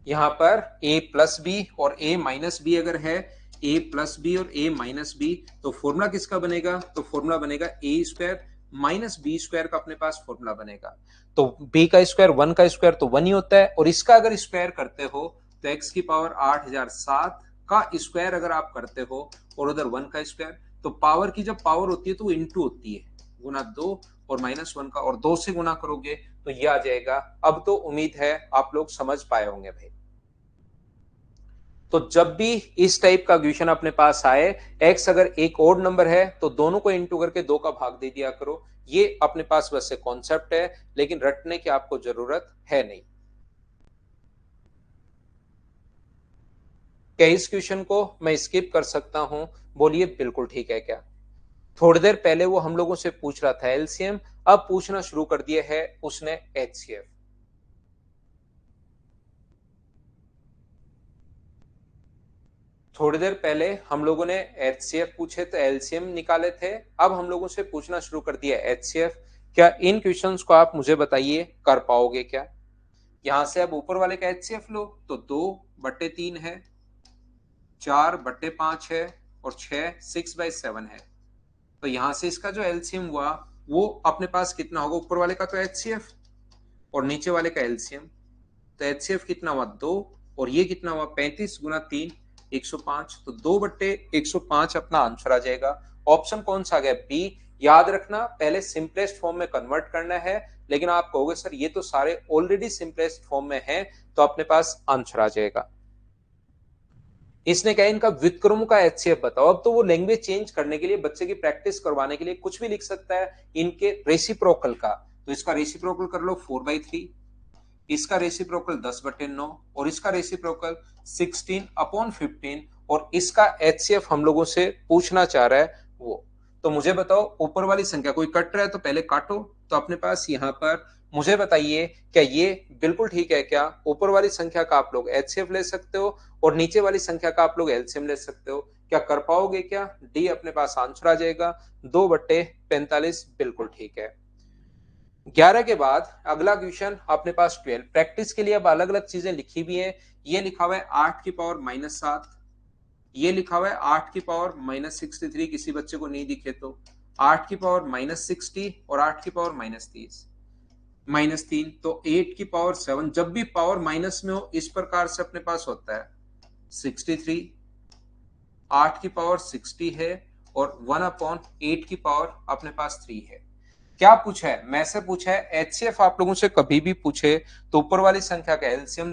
यहां पर a प्लस बी और a माइनस बी अगर है, a प्लस बी और a माइनस बी, तो फॉर्मूला किसका बनेगा? तो फॉर्मूला बनेगा a square minus B square का अपने पास फॉर्मूला बनेगा। तो b का स्क्वायर 1 का स्क्वायर तो 1 ही होता है, और इसका अगर स्क्वायर करते हो तो x की पावर 8007 का स्क्वायर अगर आप करते हो और उधर 1 का स्क्वायर, तो पावर की जब पावर होती है तो वो इंटू होती है, गुना 2 और माइनस 1 का, और 2 से गुना करोगे तो ये आ जाएगा। अब तो उम्मीद है आप लोग समझ पाए होंगे भाई। तो जब भी इस टाइप का क्वेश्चन अपने पास आए, x अगर एक ओड नंबर है तो दोनों को इंटू करके 2 का भाग दे दिया करो। ये अपने पास वैसे कॉन्सेप्ट है, लेकिन रटने की आपको जरूरत है नहीं। क्या इस क्वेश्चन को मैं स्किप कर सकता हूं? बोलिए बिल्कुल ठीक है क्या? थोड़ी देर पहले वो हम लोगों से पूछ रहा था एलसीएम, अब पूछना शुरू कर दिया है उसने एचसीएफ। थोड़ी देर पहले हम लोगों ने एचसीएफ पूछे तो एलसीएम निकाले थे, अब हम लोगों से पूछना शुरू कर दिया एचसीएफ। क्या इन क्वेश्चंस को आप मुझे बताइए कर पाओगे क्या? यहां से अब ऊपर वाले का एचसीएफ लो तो 2/3 है, 4/5 है, और 6/7 है। तो यहां से इसका जो एलसीएम हुआ वो अपने पास कितना होगा? ऊपर वाले का तो एचसीएफ और नीचे वाले का एलसीएम, तो HCF कितना हुआ 2 और ये कितना हुआ 35 गुना 3 105, तो 2/105 अपना आंसर आ जाएगा। ऑप्शन कौन सा आ गया? बी। याद रखना पहले सिंपलेस्ट फॉर्म में कन्वर्ट करना है, लेकिन आप कहोगे सर ये तो सारे ऑलरेडी सिंपलेस्ट फॉर्म में है, तो अपने पास आंसर आ जाएगा। इसने कहा इनका व्युत्क्रम का HCF बताओ। अब तो वो लैंग्वेज चेंज करने के लिए, बच्चे की प्रैक्टिस करवाने के लिए कुछ भी लिख सकता है। इनके रेसिप्रोकल का, तो इसका रेसिप्रोकल कर लो 4/3, इसका रेसिप्रोकल 10/9 और इसका रेसिप्रोकल 16/15 और इसका HCF हम लोगों से पूछना चाह रहा है वो। तो मुझे बताओ ऊपर वाली संख्या कोई कट रहा है तो पहले काटो। तो अपने पास यहां पर मुझे बताइए क्या ये बिल्कुल ठीक है क्या? ऊपर वाली संख्या का आप लोग HCF ले सकते हो और नीचे वाली संख्या का आप लोग LCM ले सकते हो। क्या कर पाओगे क्या? डी अपने पास आंसर आ जाएगा 2/45 बिल्कुल ठीक है। 11 के बाद अगला क्वेश्चन अपने पास 12। प्रैक्टिस के लिए अब अलग अलग चीजें लिखी भी है। ये लिखा हुआ है 8 की पावर -7, ये लिखा हुआ है 8 की पावर -63, किसी बच्चे को नहीं दिखे तो 8 की पावर -60 और 8 की पावर -30 -3, तो 8 की पावर 7। जब भी पावर माइनस में हो इस प्रकार से अपने पास होता है 63, 8 की पावर 60 है और 1/8 की पावर अपने पास 3 है। क्या पूछा है? मैं से पूछा है। HCF आप लोगों से कभी भी पूछे तो ऊपर वाली संख्या का एलसीएम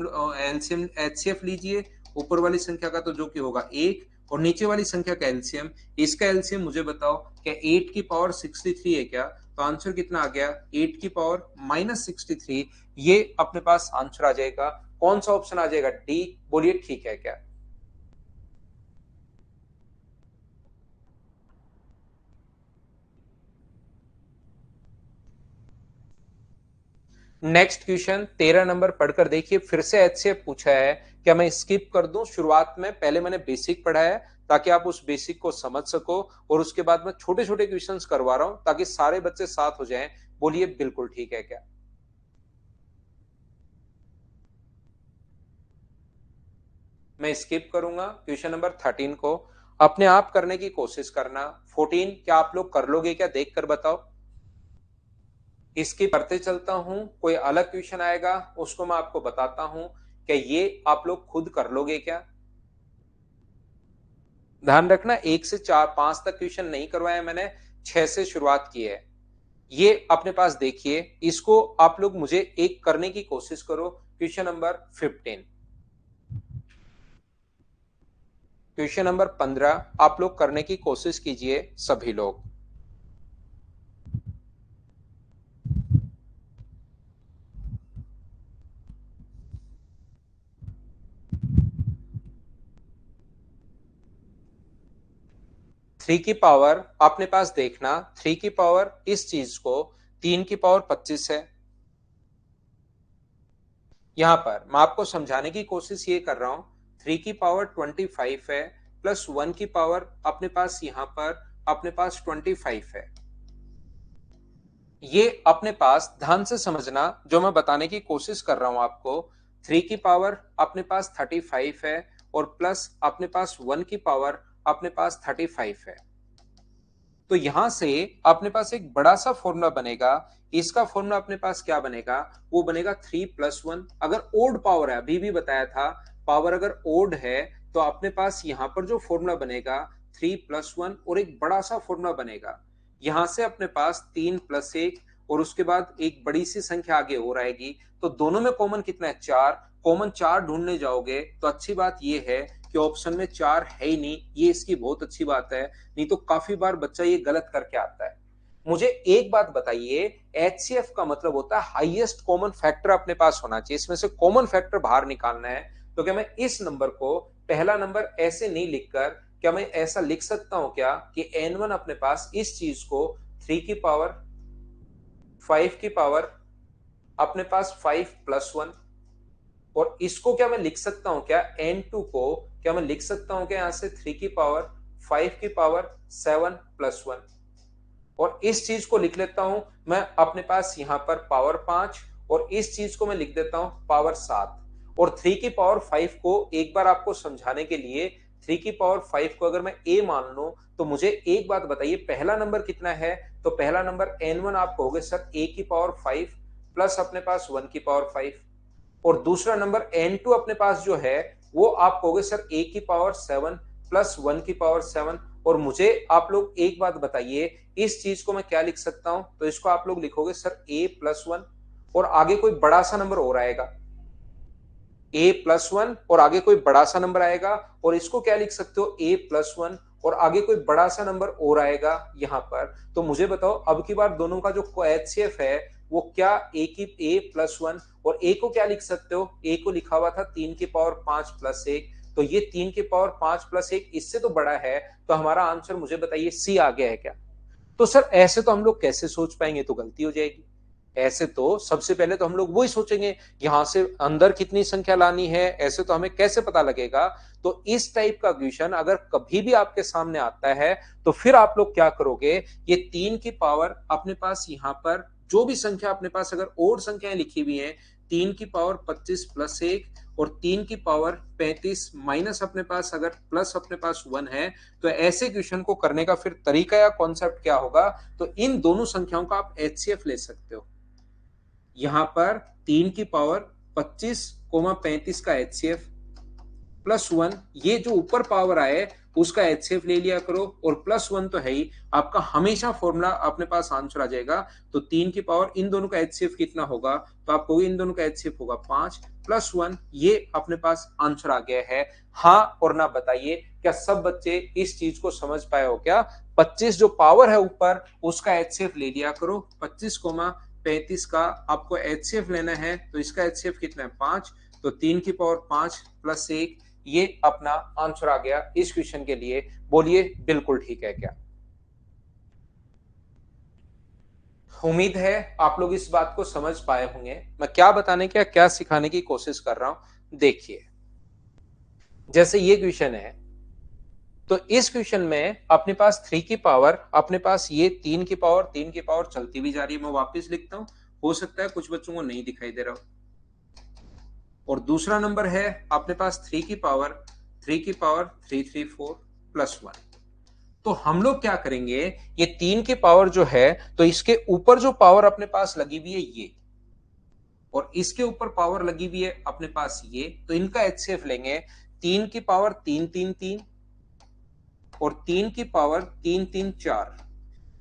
HCF लीजिए, ऊपर वाली संख्या का तो जो कि होगा 1 और नीचे वाली संख्या का एलसीएम। इसका एलसीएम मुझे बताओ क्या 8 की पावर 63 है क्या? तो आंसर कितना आ गया 8 की पावर -63। ये अपने पास आंसर आ जाएगा। कौन सा ऑप्शन आ जाएगा? डी। बोलिए ठीक है क्या? नेक्स्ट क्वेश्चन 13 नंबर पढ़कर देखिए। फिर से HCF पूछा है। क्या मैं स्किप कर दूं शुरुआत में? पहले मैंने बेसिक पढ़ा है ताकि आप उस बेसिक को समझ सको और उसके बाद मैं छोटे छोटे क्वेश्चंस करवा रहा हूं ताकि सारे बच्चे साथ हो जाएं। बोलिए बिल्कुल ठीक है क्या? मैं स्किप करूंगा क्वेश्चन नंबर 13 को। अपने आप करने की कोशिश करना। 14 क्या आप लोग कर लोगे क्या? देख कर बताओ। इसकी पढ़ते चलता हूं, कोई अलग क्वेश्चन आएगा उसको मैं आपको बताता हूं। क्या ये आप लोग खुद कर लोगे क्या? ध्यान रखना 1 से 4 5 तक क्वेश्चन नहीं करवाया मैंने, 6 से शुरुआत की है। ये अपने पास देखिए, इसको आप लोग मुझे एक करने की कोशिश करो। क्वेश्चन नंबर 15, क्वेश्चन नंबर 15 आप लोग करने की कोशिश कीजिए सभी लोग। थ्री की पावर अपने पास देखना, 3 की पावर इस चीज को 3 की पावर 25 है। यहां पर मैं आपको समझाने की कोशिश ये कर रहा हूं, 3 की पावर 25 है प्लस 1 की पावर अपने पास यहां पर अपने पास 25 है। ये अपने पास ध्यान से समझना जो मैं बताने की कोशिश कर रहा हूं आपको। 3 की पावर अपने पास 35 है और प्लस अपने पास 1 की पावर अपने पास 35 है। तो यहां से अपने पास एक बड़ा सा फॉर्मूला बनेगा। इसका फॉर्मूला अपने पास क्या बनेगा? वो बनेगा 3+1। अगर ओड पावर है, अभी भी बताया था, पावर अगर ओड है तो अपने पास यहां पर जो फॉर्मूला बनेगा 3+1 और एक बड़ा सा फॉर्मूला बनेगा। यहां से अपने पास 3+1 और उसके बाद एक बड़ी सी संख्या आगे और आएगी। तो दोनों में कॉमन कितना है? 4। कॉमन 4 ढूंढने जाओगे तो अच्छी बात यह है कि ऑप्शन में 4 है ही नहीं। ये इसकी बहुत अच्छी बात है, नहीं तो काफी बार बच्चा ये गलत करके आता है। मुझे एक बात बताइए, HCF का मतलब होता है हाईएस्ट कॉमन फैक्टर अपने पास होना चाहिए, इसमें से कॉमन फैक्टर बाहर निकालना है। तो क्या मैं इस नंबर को पहला नंबर ऐसे नहीं लिखकर, क्या मैं ऐसा लिख सकता हूं क्या कि N1 अपने पास इस चीज को 3 की पावर 5 की पावर अपने पास 5+1, और इसको क्या मैं लिख सकता हूं क्या N2 को क्या मैं लिख सकता हूं क्या यहां से 3 की पावर 5 की पावर 7+1, और इस चीज को लिख लेता हूं मैं अपने पास यहां पर पावर 5 और इस चीज को मैं लिख देता हूं पावर 7। और 3 की पावर 5 को एक बार आपको समझाने के लिए, 3 की पावर 5 को अगर मैं a मान लूं तो मुझे एक बात बताइए पहला नंबर कितना है? तो पहला नंबर N1 आप कहोगे सर a की पावर 5 प्लस अपने पास 1 की पावर 5। और दूसरा नंबर n2 अपने पास जो है वो आप कहोगे सर a की पावर 7 प्लस 1 की पावर 7। और मुझे आप लोग एक बात बताइए, इस चीज को मैं क्या लिख सकता हूं? तो इसको आप लोग लिखोगे सर a प्लस 1 और आगे कोई बड़ा सा नंबर और आएगा, a प्लस 1 और आगे कोई बड़ा सा नंबर आएगा, और इसको क्या लिख सकते हो? a प्लस 1 और आगे कोई बड़ा सा नंबर और आएगा यहां पर। तो मुझे बताओ अब की बार दोनों का जो एचसीएफ है वो क्या a प्लस 1, और a को क्या लिख सकते हो? a को लिखा हुआ था 3 की पावर 5 प्लस 1, तो ये 3 की पावर 5 प्लस 1 इससे तो बड़ा है, तो हमारा आंसर मुझे बताइए सी आ गया है क्या? तो सर ऐसे तो हम लोग कैसे सोच पाएंगे, तो गलती हो जाएगी। ऐसे तो सबसे पहले तो हम लोग वही सोचेंगे यहां से अंदर कितनी संख्या लानी है, ऐसे तो हमें कैसे पता लगेगा? तो इस टाइप का क्वेश्चन अगर कभी भी आपके सामने आता है तो फिर आप लोग क्या करोगे? ये 3 की पावर अपने पास यहां पर जो भी संख्या अपने पास अगर और संख्याएं लिखी हुई हैं, 3 की पावर 25 प्लस 1 और 3 की पावर 35 माइनस अपने पास अगर प्लस अपने पास 1 है, तो ऐसे क्वेश्चन को करने का फिर तरीका या कॉन्सेप्ट क्या होगा? तो इन दोनों संख्याओं का आप एचसीएफ ले सकते हो। यहां पर 3 की पावर 25 35 का एचसीएफ प्लस 1, ये जो ऊपर पावर आए उसका एचसीएफ ले लिया करो, और प्लस 1 तो है ही, आपका हमेशा फॉर्मूला अपने पास आंसर आ जाएगा। तो 3 की पावर इन दोनों का एचसीएफ कितना होगा? तो आपको इन दोनों का एचसीएफ होगा 5 प्लस 1, ये अपने पास आंसर आ गया है। हाँ और ना बताइए, क्या सब बच्चे इस चीज को समझ पाए हो क्या? 25 जो पावर है ऊपर उसका एचसीएफ ले लिया करो, 25 35 का आपको एचसीएफ लेना है, तो इसका एचसीएफ कितना है? 5, तो 3 की पावर 5 प्लस 1, ये अपना आंसर आ गया इस क्वेश्चन के लिए। बोलिए बिल्कुल ठीक है क्या? उम्मीद है आप लोग इस बात को समझ पाए होंगे मैं क्या बताने क्या सिखाने की कोशिश कर रहा हूं। देखिए जैसे ये क्वेश्चन है, तो इस क्वेश्चन में अपने पास 3 की पावर, अपने पास ये 3 की पावर चलती भी जा रही है। मैं वापस लिखता हूं, हो सकता है कुछ बच्चों को नहीं दिखाई दे रहा हो। और दूसरा नंबर है अपने पास 3 की पावर 334 प्लस 1। तो हम लोग क्या करेंगे, ये 3 की पावर जो है, तो इसके ऊपर जो पावर अपने पास लगी हुई है ये, और इसके ऊपर पावर लगी हुई है अपने पास ये, तो इनका एचसीएफ लेंगे। 3 की पावर 3 और 3 की पावर 4,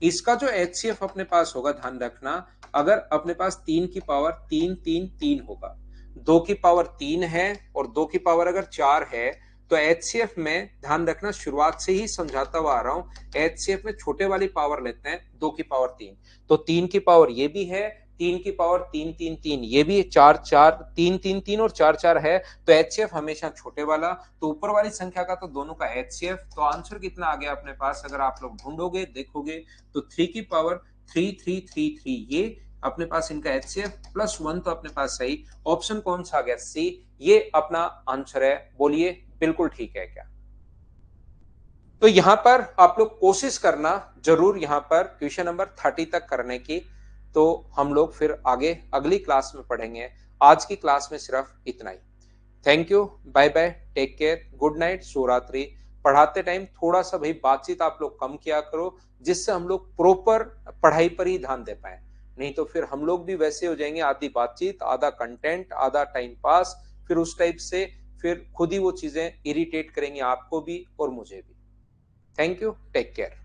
इसका जो एचसीएफ अपने पास होगा, ध्यान रखना, अगर अपने पास 3 की पावर 3 होगा, 2 की पावर 3 है और 2 की पावर अगर 4 है, तो एचसीएफ में ध्यान रखना, शुरुआत से ही समझाता हुआ आ रहा हूं, एचसीएफ में छोटे वाली पावर लेते हैं 2 की पावर 3, तो 3 की पावर ये भी है, 3 की पावर 3 ये भी, 4 और 4 है, तो एचसीएफ हमेशा छोटे वाला। तो ऊपर वाली संख्या का तो दोनों का एचसीएफ, तो आंसर कितना आ गया अपने पास अगर आप लोग ढूंढोगे देखोगे, तो 3 की पावर 3 ये अपने पास इनका एचसीएफ प्लस 1, तो अपने पास सही ऑप्शन कौन सा आ गया? सी, ये अपना आंसर है। बोलिए बिल्कुल ठीक है क्या? तो यहां पर आप लोग कोशिश करना जरूर यहां पर क्वेश्चन नंबर 30 तक करने की, तो हम लोग फिर आगे अगली क्लास में पढ़ेंगे। आज की क्लास में सिर्फ इतना ही। Thank you, bye bye, take care, good night, शुभरात्रि। पढ़ाते टाइम थोड़ा सा भाई बातचीत आप लोग कम किया करो, जिससे हम लोग प्रॉपर पढ़ाई पर ही ध्यान दे पाए। नहीं तो फिर हम लोग भी वैसे हो जाएंगे, आधी बातचीत आधा कंटेंट आधा टाइम पास, फिर उस टाइप से फिर खुद ही वो चीजें इरिटेट करेंगी आपको भी और मुझे भी। Thank you, take care.